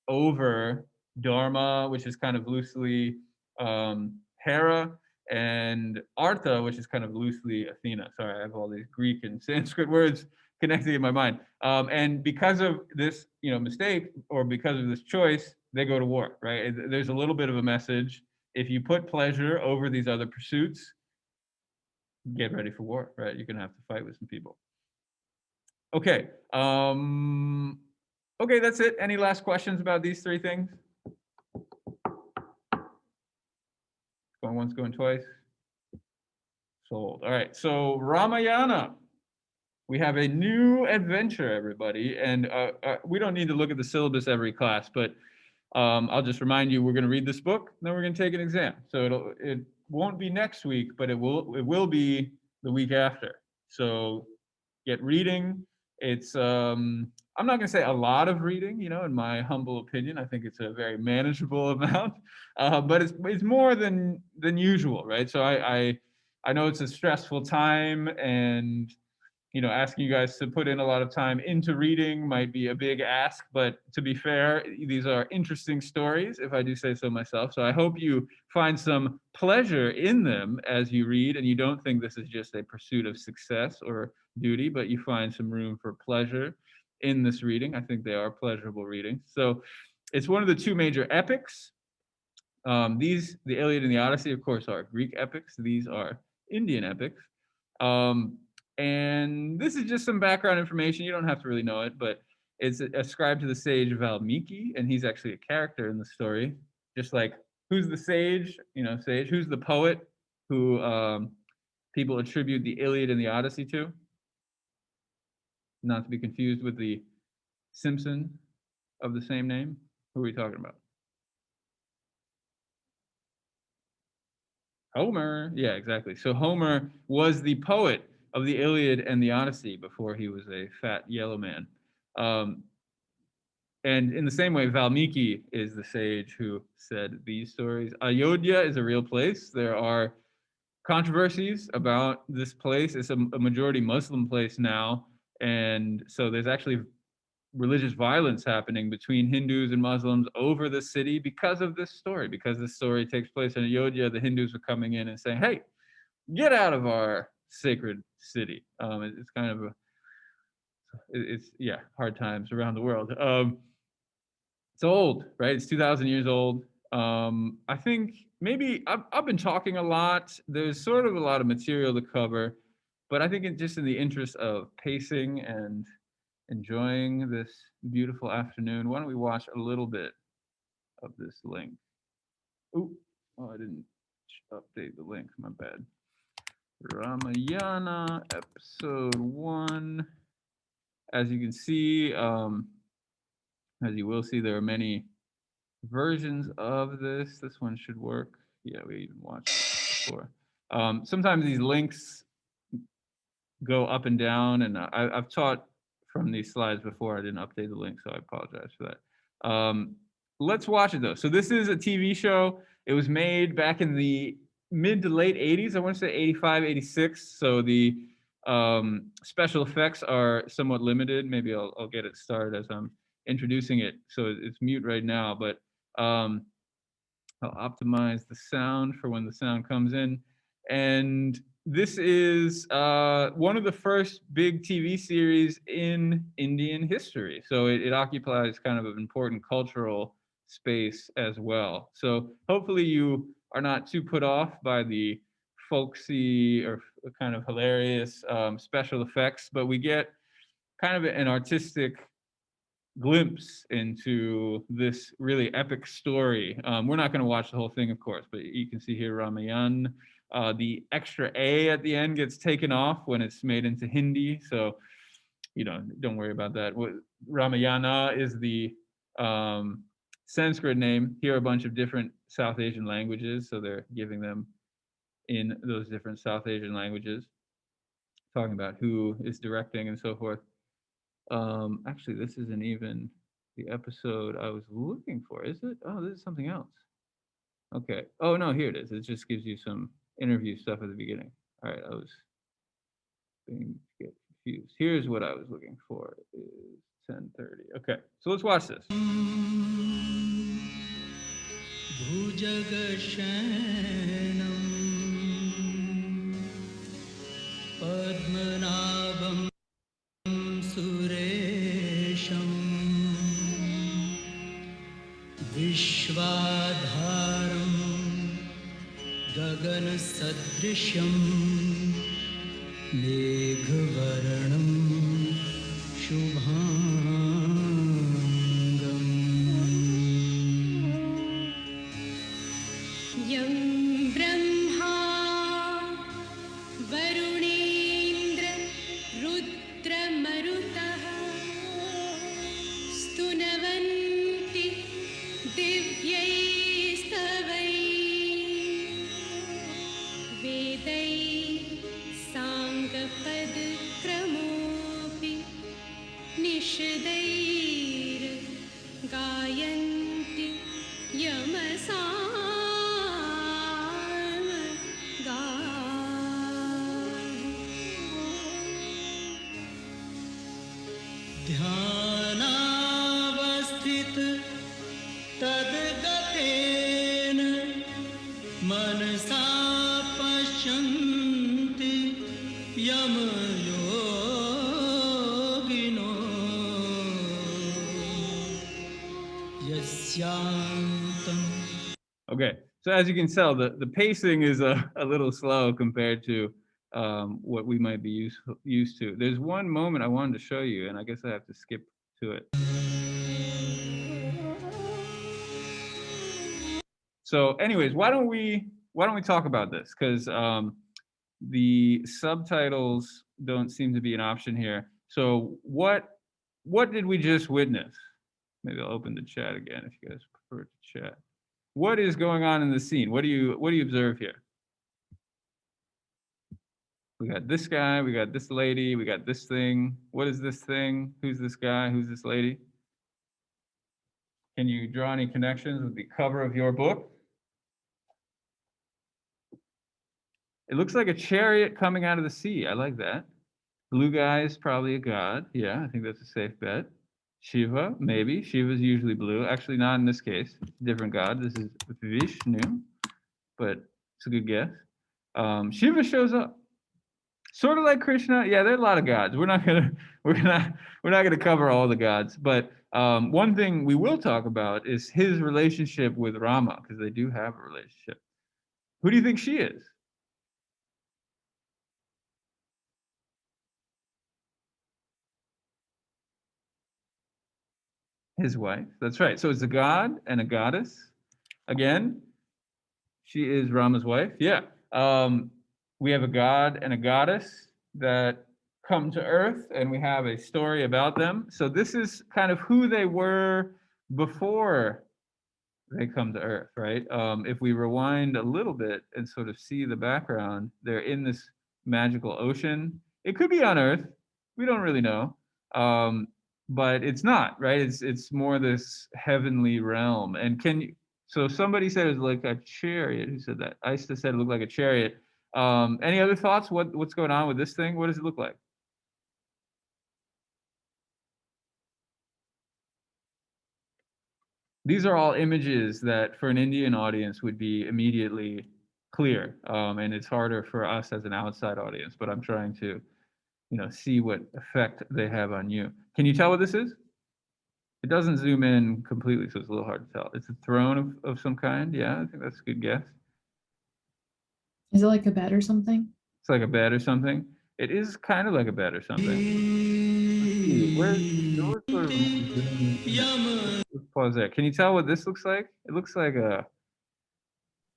over Dharma, which is kind of loosely Hera, and Artha, which is kind of loosely Athena. Sorry, I have all these Greek and Sanskrit words connected in my mind. And because of this, mistake, or because of this choice, they go to war, right? There's a little bit of a message. If you put pleasure over these other pursuits, get ready for war, right? You're gonna have to fight with some people. Okay. Okay, that's it. Any last questions about these 3 things? Going once, going twice. Sold. All right. So Ramayana. We have a new adventure, everybody. And we don't need to look at the syllabus every class, but I'll just remind you, we're going to read this book, then we're going to take an exam. So it won't be next week, but it will be the week after. So get reading. It's I'm not going to say a lot of reading, in my humble opinion. I think it's a very manageable amount, but it's more than usual, right? So I know it's a stressful time, and asking you guys to put in a lot of time into reading might be a big ask, but to be fair, these are interesting stories, if I do say so myself. So I hope you find some pleasure in them as you read, and you don't think this is just a pursuit of success or duty, but you find some room for pleasure in this reading. I think they are pleasurable readings. So it's one of the two major epics. The Iliad and the Odyssey, of course, are Greek epics. These are Indian epics. And this is just some background information. You don't have to really know it, but it's ascribed to the sage Valmiki, and he's actually a character in the story. Just like, who's the sage? Sage. Who's the poet who people attribute the Iliad and the Odyssey to? Not to be confused with the Simpson of the same name. Who are we talking about? Homer. Yeah, exactly. So Homer was the poet of the Iliad and the Odyssey before he was a fat yellow man. And in the same way, Valmiki is the sage who said these stories. Ayodhya is a real place. There are controversies about this place. It's a majority Muslim place now. And so there's actually religious violence happening between Hindus and Muslims over the city because of this story. Because this story takes place in Ayodhya, the Hindus are coming in and saying, hey, get out of our sacred city. It's kind of hard times around the world. It's old, right? It's 2,000 years old. I think maybe I've been talking a lot. There's sort of a lot of material to cover, but I think just in the interest of pacing and enjoying this beautiful afternoon, why don't we watch a little bit of this link? I didn't update the link. My bad. Ramayana, episode 1. As you can see, as you will see, there are many versions of this. This one should work. Yeah, we even watched it before. Sometimes these links go up and down, and I've taught from these slides before. I didn't update the link, so I apologize for that. Let's watch it though. So this is a TV show. It was made back in the mid to late 80s. I want to say 85, 86. So the special effects are somewhat limited. Maybe I'll get it started as I'm introducing it. So it's mute right now, but I'll optimize the sound for when the sound comes in. And this is one of the first big TV series in Indian history. So it occupies kind of an important cultural space as well. So hopefully you are not too put off by the folksy or kind of hilarious special effects, but we get kind of an artistic glimpse into this really epic story. We're not going to watch the whole thing, of course, but you can see here Ramayana. The extra A at the end gets taken off when it's made into Hindi, so don't worry about that. Ramayana is the Sanskrit name. Here are a bunch of different South Asian languages, so they're giving them in those different South Asian languages, talking about who is directing and so forth. Actually, this isn't even the episode I was looking for, is it? Oh, this is something else. Okay. Oh, no, here it is. It just gives you some interview stuff at the beginning. All right, I was being confused. Here's what I was looking for. It is 10:30. Okay, so let's watch this. Padmanabham Suresham Vishwadharam Gagan Sadrishyam Meghavaranam Shubhangam Yam Brahma गायन्ति ध्यानावस्थित तद्गतेन मनसा पश्यन्ति यमयोगिनो यस्यान्तं. Okay, so as you can tell, the pacing is a little slow compared to what we might be used to. There's one moment I wanted to show you, and I guess I have to skip to it. So, anyways, why don't we talk about this? Because the subtitles don't seem to be an option here. So, what did we just witness? Maybe I'll open the chat again if you guys prefer to chat. What is going on in the scene? What do you observe here? We got this guy, we got this lady, we got this thing. What is this thing? Who's this guy? Who's this lady? Can you draw any connections with the cover of your book? It looks like a chariot coming out of the sea. I like that. Blue guy is probably a god. Yeah, I think that's a safe bet. Shiva, maybe. Shiva's usually blue. Actually, not in this case. Different god. This is Vishnu, but it's a good guess. Shiva shows up. Sort of like Krishna. Yeah, there are a lot of gods. We're not gonna cover all the gods, but one thing we will talk about is his relationship with Rama, because they do have a relationship. Who do you think she is? His wife. That's right. So it's a god and a goddess. Again, she is Rama's wife. Yeah. We have a god and a goddess that come to Earth, and we have a story about them. So this is kind of who they were before they come to Earth, right? If we rewind a little bit and sort of see the background, they're in this magical ocean. It could be on Earth. We don't really know. But it's not, right? It's more this heavenly realm. And so somebody said it's like a chariot. Who said that? Aista said it looked like a chariot. Any other thoughts? What's going on with this thing? What does it look like? These are all images that for an Indian audience would be immediately clear. And it's harder for us as an outside audience, but I'm trying to, see what effect they have on you. Can you tell what this is? It doesn't zoom in completely, so it's a little hard to tell. It's a throne of some kind. Yeah, I think that's a good guess. Is it like a bed or something? It's like a bed or something. It is kind of like a bed or something. Let's see, where's sort of let's pause there. Can you tell what this looks like? It looks like a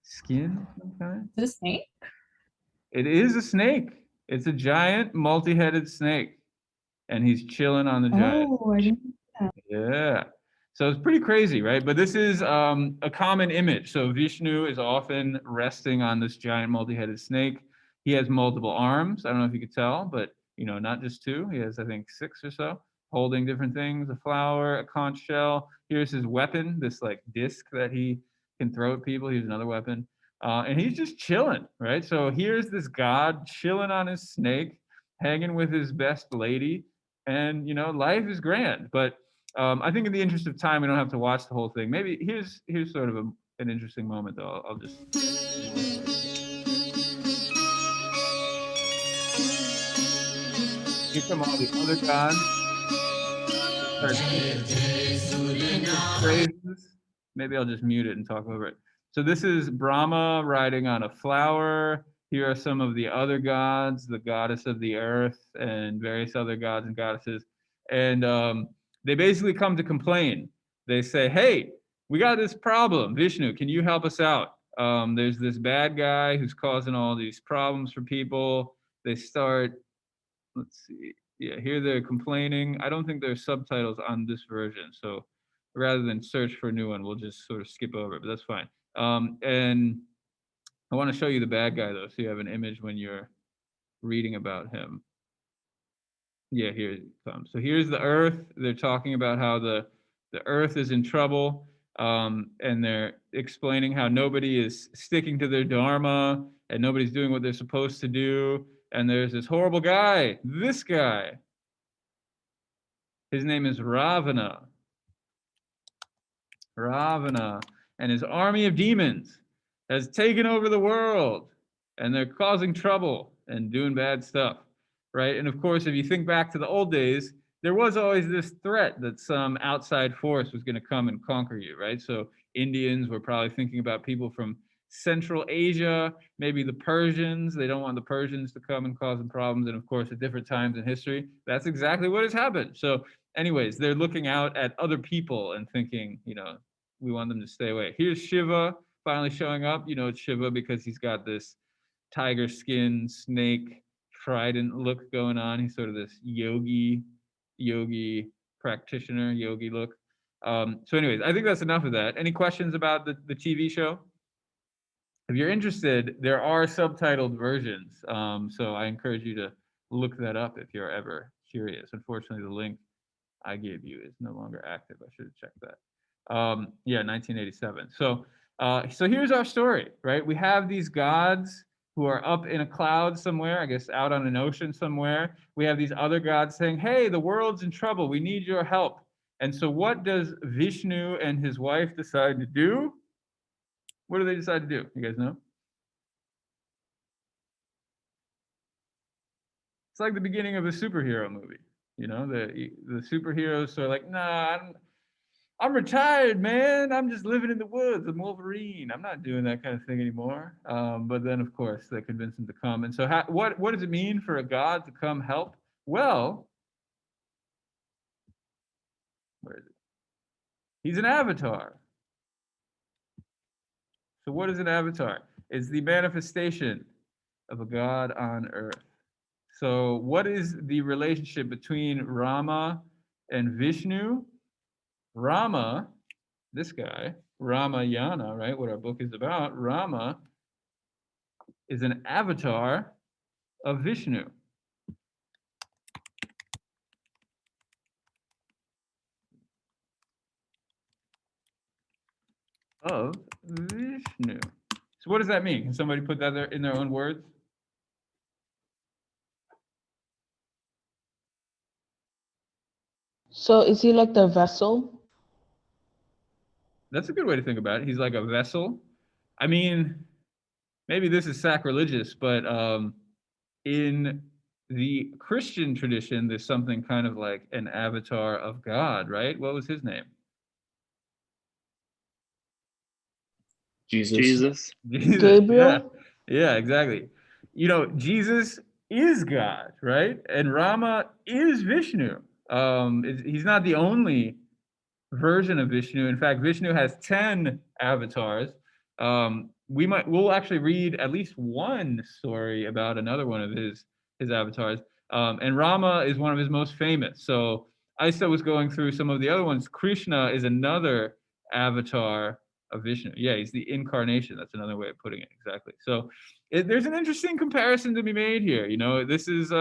skin of some kind. Is it a snake? It is a snake. It's a giant multi-headed snake. And he's chilling on the giant. Oh, I didn't know that. Yeah. So it's pretty crazy, right? But this is a common image. So Vishnu is often resting on this giant multi-headed snake. He has multiple arms. I don't know if you could tell, but not just two. He has, I think, 6 or so, holding different things: a flower, a conch shell. Here's his weapon, this like disc that he can throw at people. Here's another weapon. And he's just chilling, right? So here's this god chilling on his snake, hanging with his best lady, and life is grand. But I think in the interest of time, we don't have to watch the whole thing. Maybe here's sort of an interesting moment, though. I'll just. Here come all the other gods. Phrases. Maybe I'll just mute it and talk over it. So this is Brahma riding on a flower. Here are some of the other gods, the goddess of the earth, and various other gods and goddesses. And they basically come to complain. They say, hey, we got this problem. Vishnu, can you help us out? There's this bad guy who's causing all these problems for people. They start, let's see. Yeah, here they're complaining. I don't think there's subtitles on this version. So rather than search for a new one, we'll just sort of skip over it, but that's fine. And I want to show you the bad guy, though, so you have an image when you're reading about him. Yeah, here it comes. So here's the earth. They're talking about how the earth is in trouble, and they're explaining how nobody is sticking to their dharma and nobody's doing what they're supposed to do. And there's this horrible guy, this guy. His name is Ravana. Ravana and his army of demons has taken over the world, and they're causing trouble and doing bad stuff, right? And of course, if you think back to the old days, there was always this threat that some outside force was going to come and conquer you, right? So Indians were probably thinking about people from Central Asia, maybe the Persians. They don't want the Persians to come and cause them problems. And of course, at different times in history, that's exactly what has happened. So anyways, they're looking out at other people and thinking, we want them to stay away. Here's Shiva finally showing up. It's Shiva because he's got this tiger skin, snake, trident look going on. He's sort of this yogi practitioner, yogi look. So anyways, I think that's enough of that. Any questions about the TV show? If you're interested, there are subtitled versions. So I encourage you to look that up if you're ever curious. Unfortunately, the link I gave you is no longer active. I should have checked that. 1987. So here's our story, right? We have these gods who are up in a cloud somewhere, I guess out on an ocean somewhere. We have these other gods saying, hey, the world's in trouble. We need your help. And so what does Vishnu and his wife decide to do? What do they decide to do? You guys know? It's like the beginning of a superhero movie. The superheroes are like, nah, I'm retired, man. I'm just living in the woods. I'm Wolverine. I'm not doing that kind of thing anymore. But then, of course, they convince him to come. And so, what does it mean for a god to come help? Well, where is it? He's an avatar. So, what is an avatar? It's the manifestation of a god on earth. So, what is the relationship between Rama and Vishnu? Rama, this guy, Ramayana, right? What our book is about. Rama is an avatar of Vishnu. Of Vishnu. So what does that mean? Can somebody put that there in their own words? So is he like the vessel? That's a good way to think about it. He's like a vessel. I mean, maybe this is sacrilegious, but in the Christian tradition, there's something kind of like an avatar of God, right? What was his name? Jesus. Jesus. Gabriel? Yeah, exactly. Jesus is God, right? And Rama is Vishnu. He's not the only version of Vishnu. In fact, Vishnu has 10 avatars. We'll actually read at least one story about another one of his avatars. And Rama is one of his most famous. So Isa was going through some of the other ones. Krishna is another avatar of Vishnu. Yeah, he's the incarnation. That's another way of putting it. Exactly. So there's an interesting comparison to be made here. This is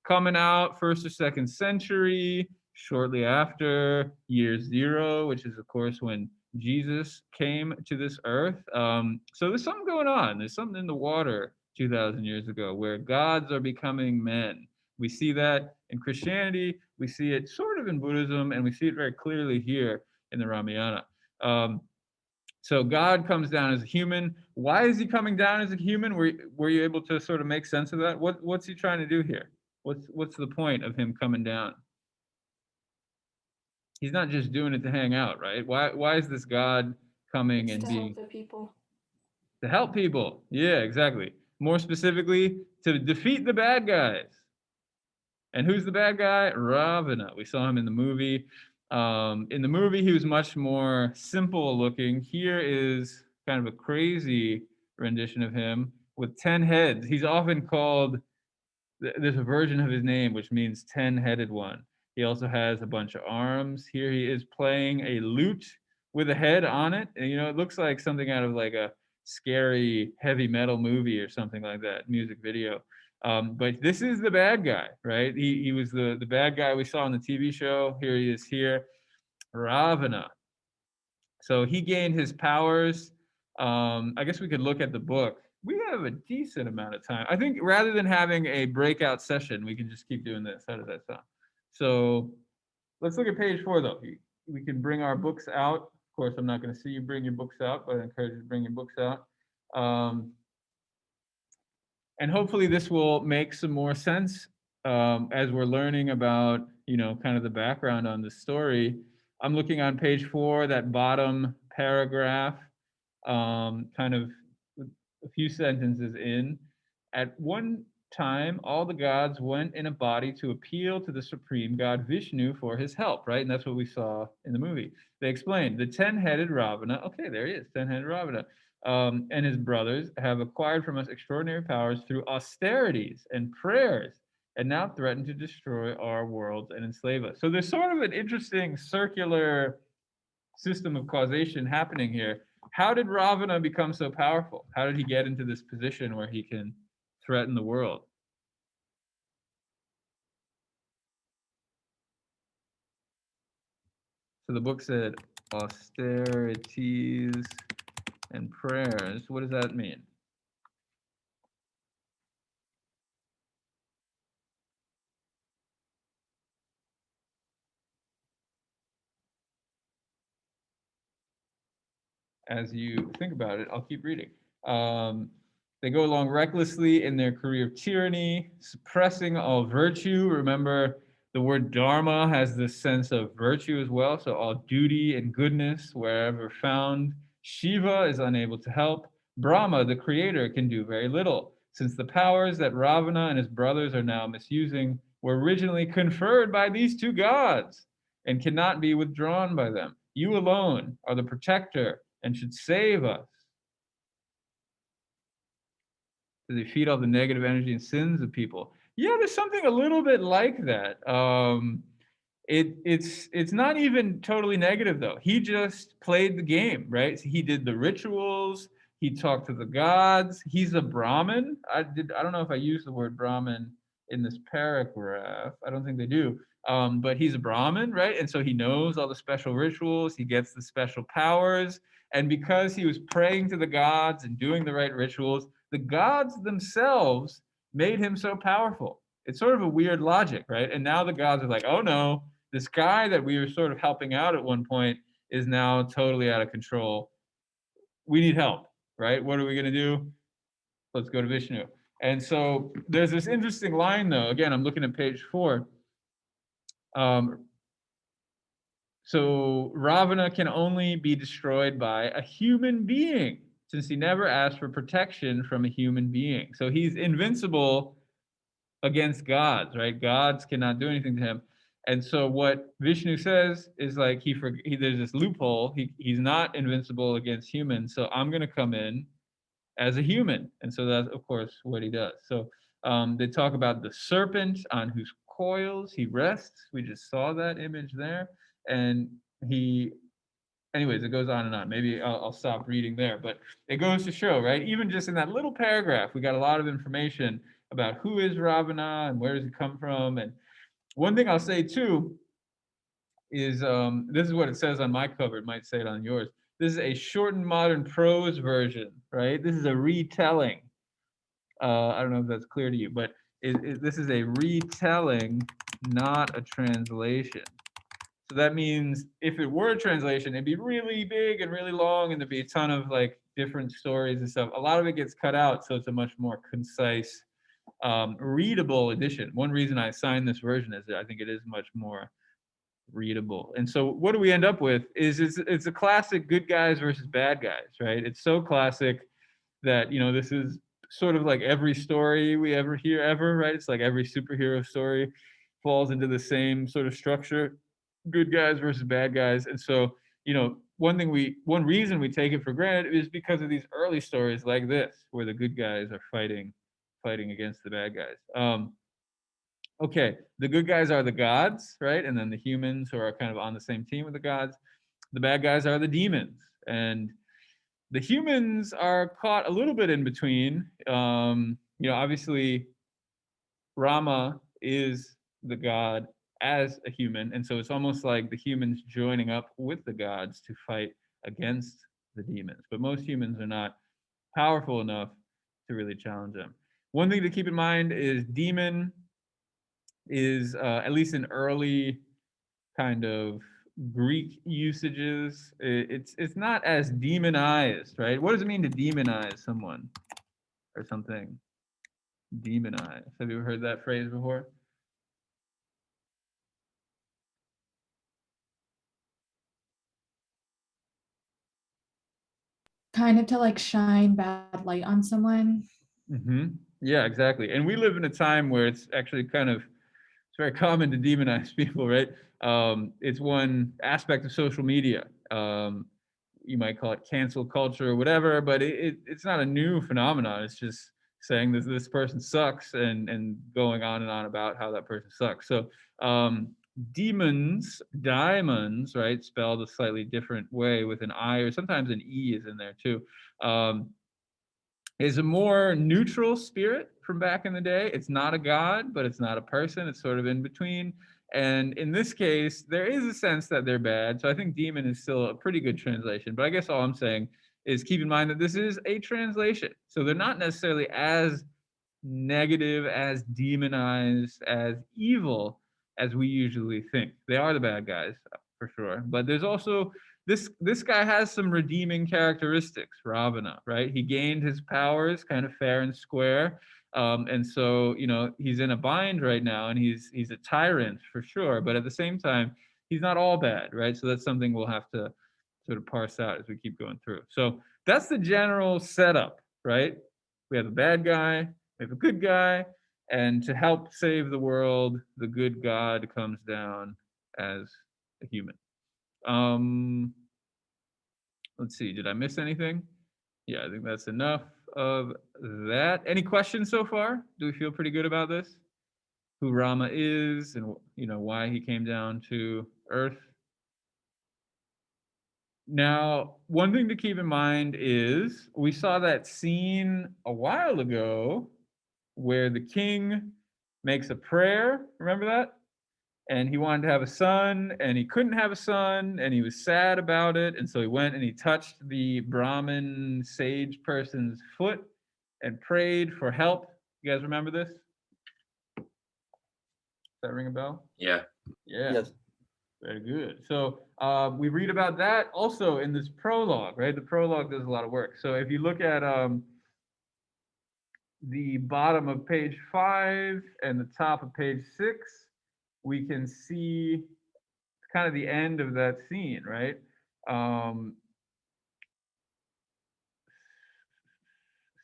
coming out first or second century, shortly after year zero, which is, of course, when Jesus came to this earth. So there's something going on. There's something in the water 2,000 years ago where gods are becoming men. We see that in Christianity. We see it sort of in Buddhism, and we see it very clearly here in the Ramayana. So God comes down as a human. Why is he coming down as a human? Were you able to sort of make sense of that? What's he trying to do here? What's the point of him coming down? He's not just doing it to hang out, right? Why is this God coming It's and to being help the people. to help people? Yeah, exactly. More specifically, to defeat the bad guys. And who's the bad guy? Ravana. We saw him in the movie. In the movie, he was much more simple looking. Here is kind of a crazy rendition of him with 10 heads. He's often called, there's a version of his name which means 10-headed one. He also has a bunch of arms. Here he is playing a lute with a head on it. And, it looks like something out of like a scary heavy metal movie or something like that, music video. But this is the bad guy, right? He was the bad guy we saw on the TV show. Here he is here, Ravana. So he gained his powers. I guess we could look at the book. We have a decent amount of time. I think rather than having a breakout session, we can just keep doing this. How does that sound? So let's look at page 4, though. We can bring our books out. Of course, I'm not going to see you bring your books out, but I encourage you to bring your books out. And hopefully this will make some more sense as we're learning about, kind of the background on the story. I'm looking on page 4, that bottom paragraph, kind of a few sentences in. At one time, all the gods went in a body to appeal to the supreme god Vishnu for his help, right? And that's what we saw in the movie. They explained the 10-headed Ravana. Okay, there he is, 10-headed Ravana. And his brothers have acquired from us extraordinary powers through austerities and prayers, and now threaten to destroy our worlds and enslave us. So there's sort of an interesting circular system of causation happening here. How did Ravana become so powerful? How did he get into this position where he can threaten the world? So the book said austerities and prayers. What does that mean? As you think about it, I'll keep reading. They go along recklessly in their career of tyranny, suppressing all virtue. Remember, the word dharma has this sense of virtue as well. So all duty and goodness, wherever found. Shiva is unable to help. Brahma, the creator, can do very little, since the powers that Ravana and his brothers are now misusing were originally conferred by these two gods and cannot be withdrawn by them. You alone are the protector and should save us. Do they feed all the negative energy and sins of people? Yeah, there's something a little bit like that. It's not even totally negative though. He just played the game, right? So he did the rituals. He talked to the gods. He's a Brahmin. I don't know if I used the word Brahmin in this paragraph. I don't think they do. But he's a Brahmin, right? And so he knows all the special rituals. He gets the special powers. And because he was praying to the gods and doing the right rituals, the gods themselves made him so powerful. It's sort of a weird logic, right? And now the gods are like, oh no, this guy that we were sort of helping out at one point is now totally out of control. We need help, right? What are we going to do? Let's go to Vishnu. And so there's this interesting line, though. Again, I'm looking at page 4. So Ravana can only be destroyed by a human being, since he never asked for protection from a human being. So he's invincible against gods, right? Gods cannot do anything to him. And so what Vishnu says is like, there's this loophole. He's not invincible against humans, so I'm going to come in as a human. And so that's, of course, what he does. So they talk about the serpent on whose coils he rests. We just saw that image there. And anyways, it goes on and on. Maybe I'll stop reading there. But it goes to show, right? Even just in that little paragraph, we got a lot of information about who is Ravana and where does he come from. And one thing I'll say, too, is this is what it says on my cover. It might say it on yours. This is a shortened modern prose version, right? This is a retelling. I don't know if that's clear to you, but this is a retelling, not a translation. So that means if it were a translation, it'd be really big and really long, and there'd be a ton of like different stories and stuff. A lot of it gets cut out, so it's a much more concise, readable edition. One reason I signed this version is that I think it is much more readable. And so what do we end up with is it's a classic good guys versus bad guys, right? It's so classic that, this is sort of like every story we ever hear ever, right? It's like every superhero story falls into the same sort of structure, good guys versus bad guys. And so, one reason we take it for granted is because of these early stories like this, where the good guys are fighting against the bad guys. Okay, the good guys are the gods, right? And then the humans who are kind of on the same team with the gods. The bad guys are the demons. And the humans are caught a little bit in between. Obviously, Rama is the god as a human, and so it's almost like the humans joining up with the gods to fight against the demons. But most humans are not powerful enough to really challenge them. One thing to keep in mind is demon is at least in early kind of Greek usages, it's not as demonized, right? What does it mean to demonize someone or something? Demonize. Have you ever heard that phrase before? Kind of to like shine bad light on someone. Mm-hmm. Yeah, exactly. And we live in a time where it's actually kind of it's very common to demonize people, right? It's one aspect of social media. You might call it cancel culture or whatever, but it's not a new phenomenon. It's just saying this person sucks and going on and on about how that person sucks. So demons, diamonds, right, spelled a slightly different way with an I or sometimes an E is in there too. Is a more neutral spirit from back in the day. It's not a god, but it's not a person. It's sort of in between. And in this case, there is a sense that they're bad. So I think demon is still a pretty good translation. But I guess all I'm saying is keep in mind that this is a translation. So they're not necessarily as negative, as demonized, as evil as we usually think. They are the bad guys for sure. But there's also this guy has some redeeming characteristics, Ravana, right? He gained his powers kind of fair and square. And so, he's in a bind right now and he's a tyrant for sure. But at the same time, he's not all bad, right? So that's something we'll have to sort of parse out as we keep going through. So that's the general setup, right? We have a bad guy, we have a good guy, and to help save the world, the good God comes down as a human. Let's see, did I miss anything? Yeah, I think that's enough of that. Any questions so far? Do we feel pretty good about this? Who Rama is and why he came down to Earth? Now, one thing to keep in mind is we saw that scene a while ago where the king makes a prayer. Remember that? And he wanted to have a son and he couldn't have a son and he was sad about it. And so he went and he touched the Brahmin sage person's foot and prayed for help. You guys remember this? Does that ring a bell? Yeah. Yeah. Yes. Very good. So we read about that also in this prologue, right? The prologue does a lot of work. So if you look at the bottom of page 5 and the top of page 6, we can see kind of the end of that scene, right?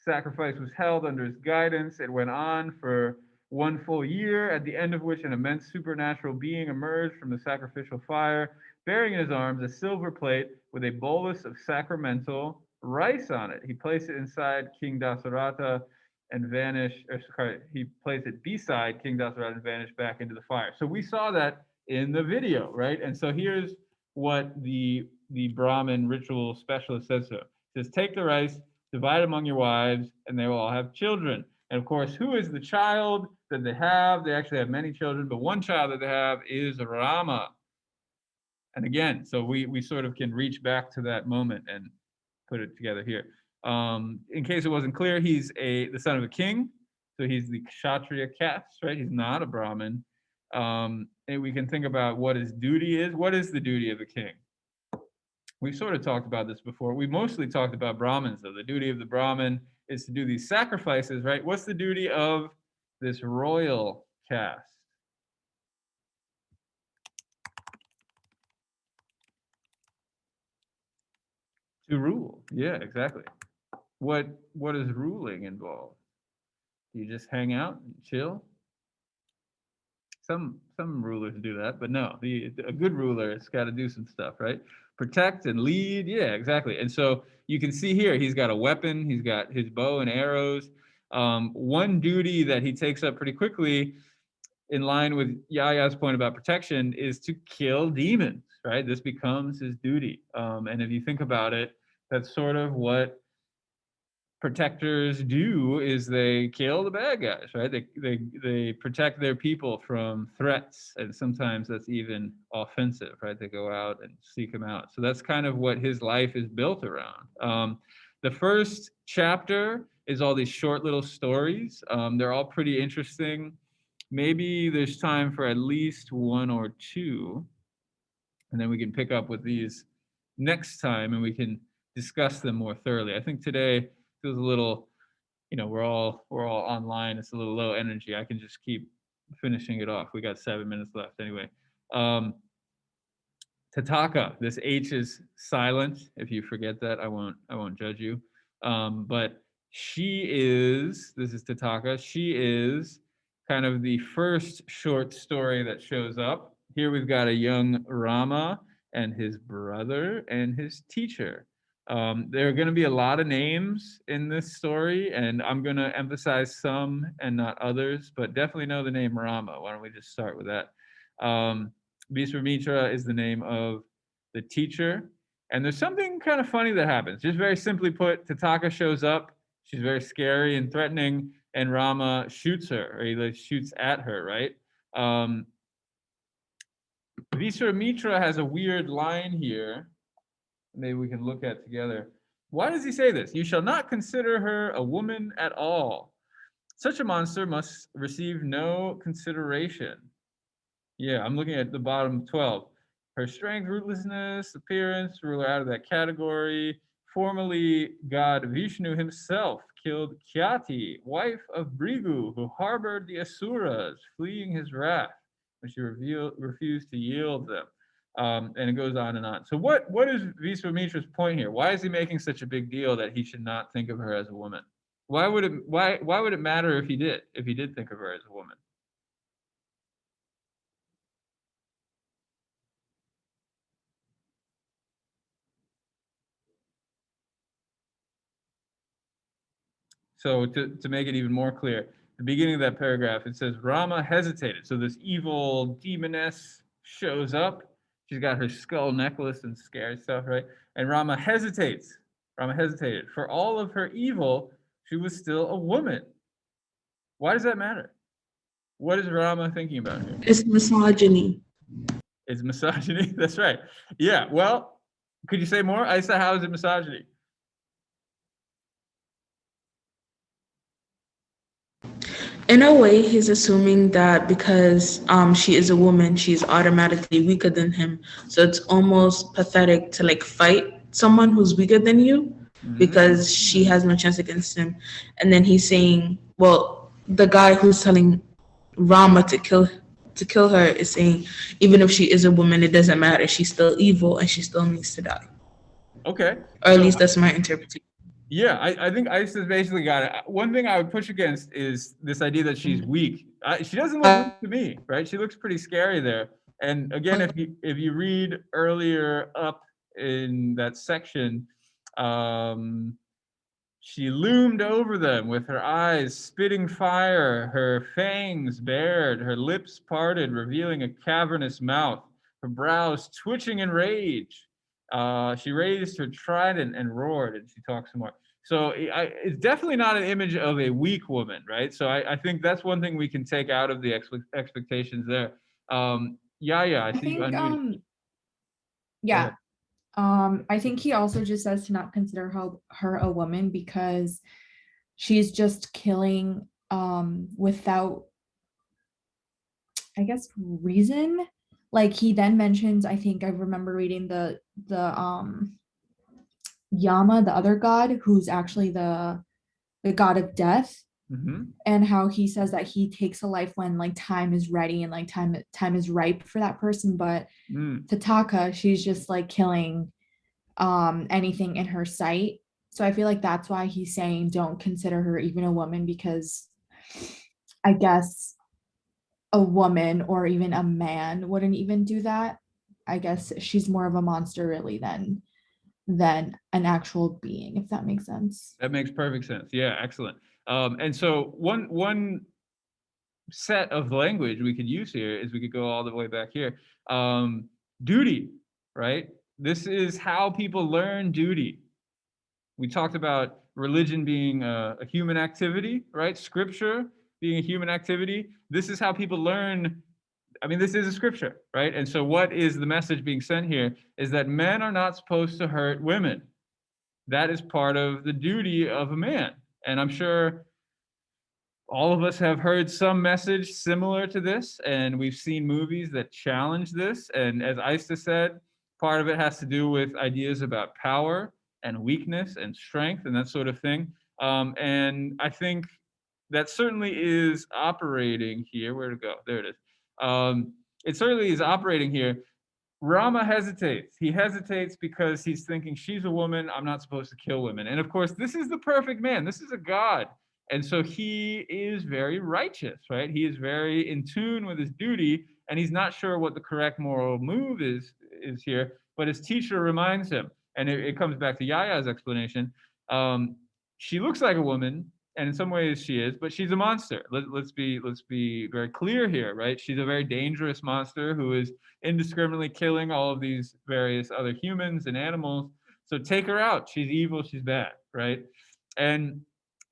Sacrifice was held under his guidance. It went on for 1 full year, at the end of which an immense supernatural being emerged from the sacrificial fire, bearing in his arms a silver plate with a bolus of sacramental rice on it. He placed it inside King Dasaratha and vanished, or sorry, he placed it beside King Dasaratha and vanished back into the fire. So we saw that in the video, right? And so here's what the Brahmin ritual specialist says to him. It says, take the rice, divide among your wives, and they will all have children. And of course, who is the child that they have? They actually have many children, but one child that they have is Rama. And again, so we sort of can reach back to that moment and put it together here. In case it wasn't clear, he's the son of a king, so he's the Kshatriya caste, right? He's not a Brahmin. And we can think about what his duty is. What is the duty of the king? We've sort of talked about this before. We mostly talked about Brahmins, though. The duty of the Brahmin is to do these sacrifices, right? What's the duty of this royal caste? To rule. Yeah, exactly. What does ruling involve? Do you just hang out and chill? Some rulers do that, but no, a good ruler has got to do some stuff, right? Protect and lead. Yeah, exactly. And so you can see here, he's got a weapon, he's got his bow and arrows. One duty that he takes up pretty quickly, in line with Yaya's point about protection, is to kill demons, right? This becomes his duty. And if you think about it, that's sort of what protectors do is they kill the bad guys, right? They protect their people from threats, and sometimes that's even offensive, right? They go out and seek them out. So that's kind of what his life is built around. The first chapter is all these short little stories. They're all pretty interesting. Maybe there's time for at least one or two, and then we can pick up with these next time and we can discuss them more thoroughly. I think today feels a little, we're all online. It's a little low energy. I can just keep finishing it off. We got 7 minutes left anyway. Tataka, this H is silent. If you forget that, I won't judge you. But this is Tataka. She is kind of the first short story that shows up. Here we've got a young Rama and his brother and his teacher. There are going to be a lot of names in this story, and I'm going to emphasize some and not others, but definitely know the name Rama. Why don't we just start with that? Viswamitra is the name of the teacher. And there's something kind of funny that happens. Just very simply put, Tataka shows up. She's very scary and threatening, and Rama shoots her, or he shoots at her, right? Viswamitra has a weird line here. Maybe we can look at together. Why does he say this? You shall not consider her a woman at all. Such a monster must receive no consideration. Yeah, I'm looking at the bottom 12. Her strength, rootlessness, appearance, rule her out of that category. Formerly, God Vishnu himself killed Kyati, wife of Brigu, who harbored the Asuras, fleeing his wrath when she refused to yield them. And it goes on and on. So what is Viswamitra's point here? Why is he making such a big deal that he should not think of her as a woman? Why would it matter if he did think of her as a woman? So to make it even more clear, the beginning of that paragraph, it says Rama hesitated. So this evil demoness shows up. She's got her skull necklace and scary stuff, right? And Rama hesitates. Rama hesitated. For all of her evil, she was still a woman. Why does that matter? What is Rama thinking about here? It's misogyny. It's misogyny? That's right. Yeah, well, could you say more? Isa, how is it misogyny? In a way, he's assuming that because she is a woman, she's automatically weaker than him. So it's almost pathetic to like fight someone who's weaker than you because she has no chance against him. And then he's saying, well, the guy who's telling Rama to kill her is saying, even if she is a woman, it doesn't matter. She's still evil and she still needs to die. Okay. Or at least that's my interpretation. Yeah, I think Isa's basically got it. One thing I would push against is this idea that she's weak. She doesn't look weak to me, right? She looks pretty scary there. And again, if you read earlier up in that section, she loomed over them with her eyes spitting fire, her fangs bared, her lips parted, revealing a cavernous mouth, her brows twitching in rage. She raised her trident and roared, and she talks some more. So it's definitely not an image of a weak woman, right? So I think that's one thing we can take out of the expectations there. I see you unmuted. Yeah. I think he also just says to not consider her a woman because she's just killing without, I guess, reason. Like he then mentions, I think I remember reading the Yama, the other god, who's actually the god of death, and how he says that he takes a life when like time is ready and like time is ripe for that person. But Tataka, she's just like killing anything in her sight. So I feel like that's why he's saying don't consider her even a woman, because I guess a woman or even a man wouldn't even do that. I guess she's more of a monster really than an actual being, if that makes sense. That makes perfect sense. Yeah, excellent. And so one set of language we could use here is we could go all the way back here. Duty, right? This is how people learn duty. We talked about religion being a human activity, right? Scripture being a human activity. This is how people learn. I mean, this is a scripture, right? And so what is the message being sent here is that men are not supposed to hurt women. That is part of the duty of a man. And I'm sure all of us have heard some message similar to this, and we've seen movies that challenge this. And as Aista said, part of it has to do with ideas about power and weakness and strength and that sort of thing. And I think that certainly is operating here. Where to go? There it is. It certainly is operating here. Rama hesitates. He hesitates because he's thinking, she's a woman, I'm not supposed to kill women. And of course, this is the perfect man. This is a god. And so he is very righteous, right? He is very in tune with his duty, and he's not sure what the correct moral move is here. But his teacher reminds him, and it comes back to Yaya's explanation. She looks like a woman, and in some ways she is, but she's a monster. Let's be very clear here, right? She's a very dangerous monster who is indiscriminately killing all of these various other humans and animals. So take her out. She's evil. She's bad, right? And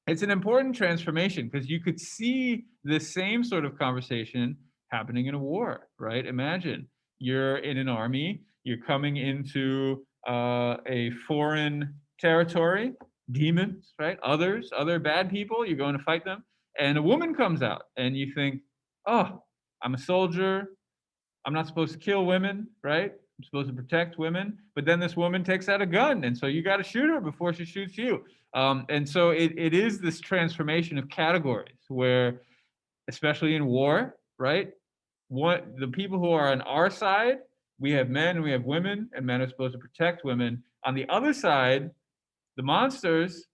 it's an important transformation because you could see the same sort of conversation happening in a war, right? Imagine you're in an army, you're coming into a foreign territory, demons, right? Other bad people, you're going to fight them. And a woman comes out and you think, oh, I'm a soldier. I'm not supposed to kill women, right? I'm supposed to protect women. But then this woman takes out a gun. And so you got to shoot her before she shoots you. And so it is this transformation of categories where, especially in war, right? The people who are on our side, we have men and we have women, and men are supposed to protect women. On the other side, the monsters,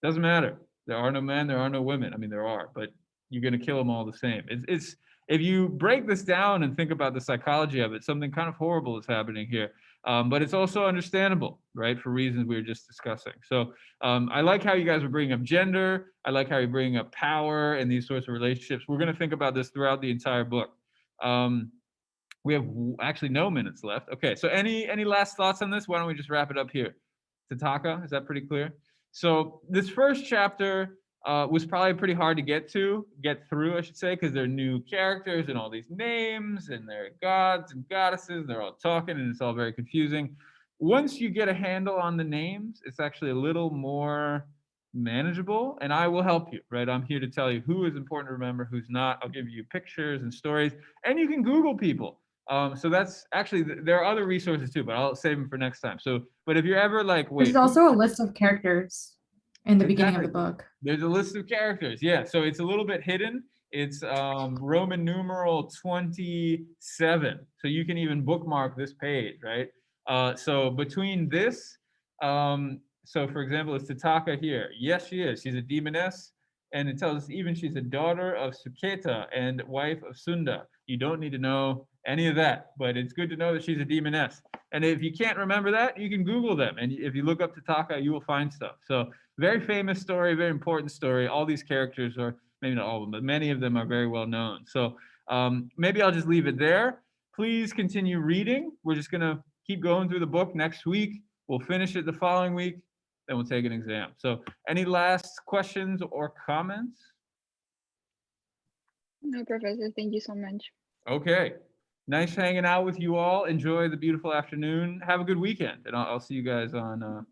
doesn't matter. There are no men, there are no women. I mean, there are, but you're going to kill them all the same. It's if you break this down and think about the psychology of it, something kind of horrible is happening here. But it's also understandable, right, for reasons we were just discussing. So I like how you guys are bringing up gender. I like how you're bringing up power and these sorts of relationships. We're going to think about this throughout the entire book. We have actually no minutes left. Okay, so any last thoughts on this? Why don't we just wrap it up here? Tataka, is that pretty clear? So this first chapter was probably pretty hard to get through, I should say, because there are new characters and all these names, and they're gods and goddesses, they're all talking, and it's all very confusing. Once you get a handle on the names, it's actually a little more manageable, and I will help you, right? I'm here to tell you who is important to remember, who's not. I'll give you pictures and stories, and you can Google people. So that's actually, there are other resources too, but I'll save them for next time. So, but if you're ever like, wait. There's also a list of characters in the beginning of the book. There's a list of characters, yeah. So it's a little bit hidden. It's Roman numeral 27. So you can even bookmark this page, right? So between this, so for example, it's Tataka here. Yes, she is. She's a demoness. And it tells us even she's a daughter of Suketa and wife of Sunda. You don't need to know any of that, but it's good to know that she's a demoness. And if you can't remember that, you can Google them. And if you look up Tataka, you will find stuff. So very famous story, very important story. All these characters are, maybe not all of them, but many of them are very well known. So maybe I'll just leave it there. Please continue reading. We're just going to keep going through the book next week. We'll finish it the following week. Then we'll take an exam. So any last questions or comments? No, Professor, thank you so much. Okay. Nice hanging out with you all. Enjoy the beautiful afternoon. Have a good weekend. And I'll see you guys on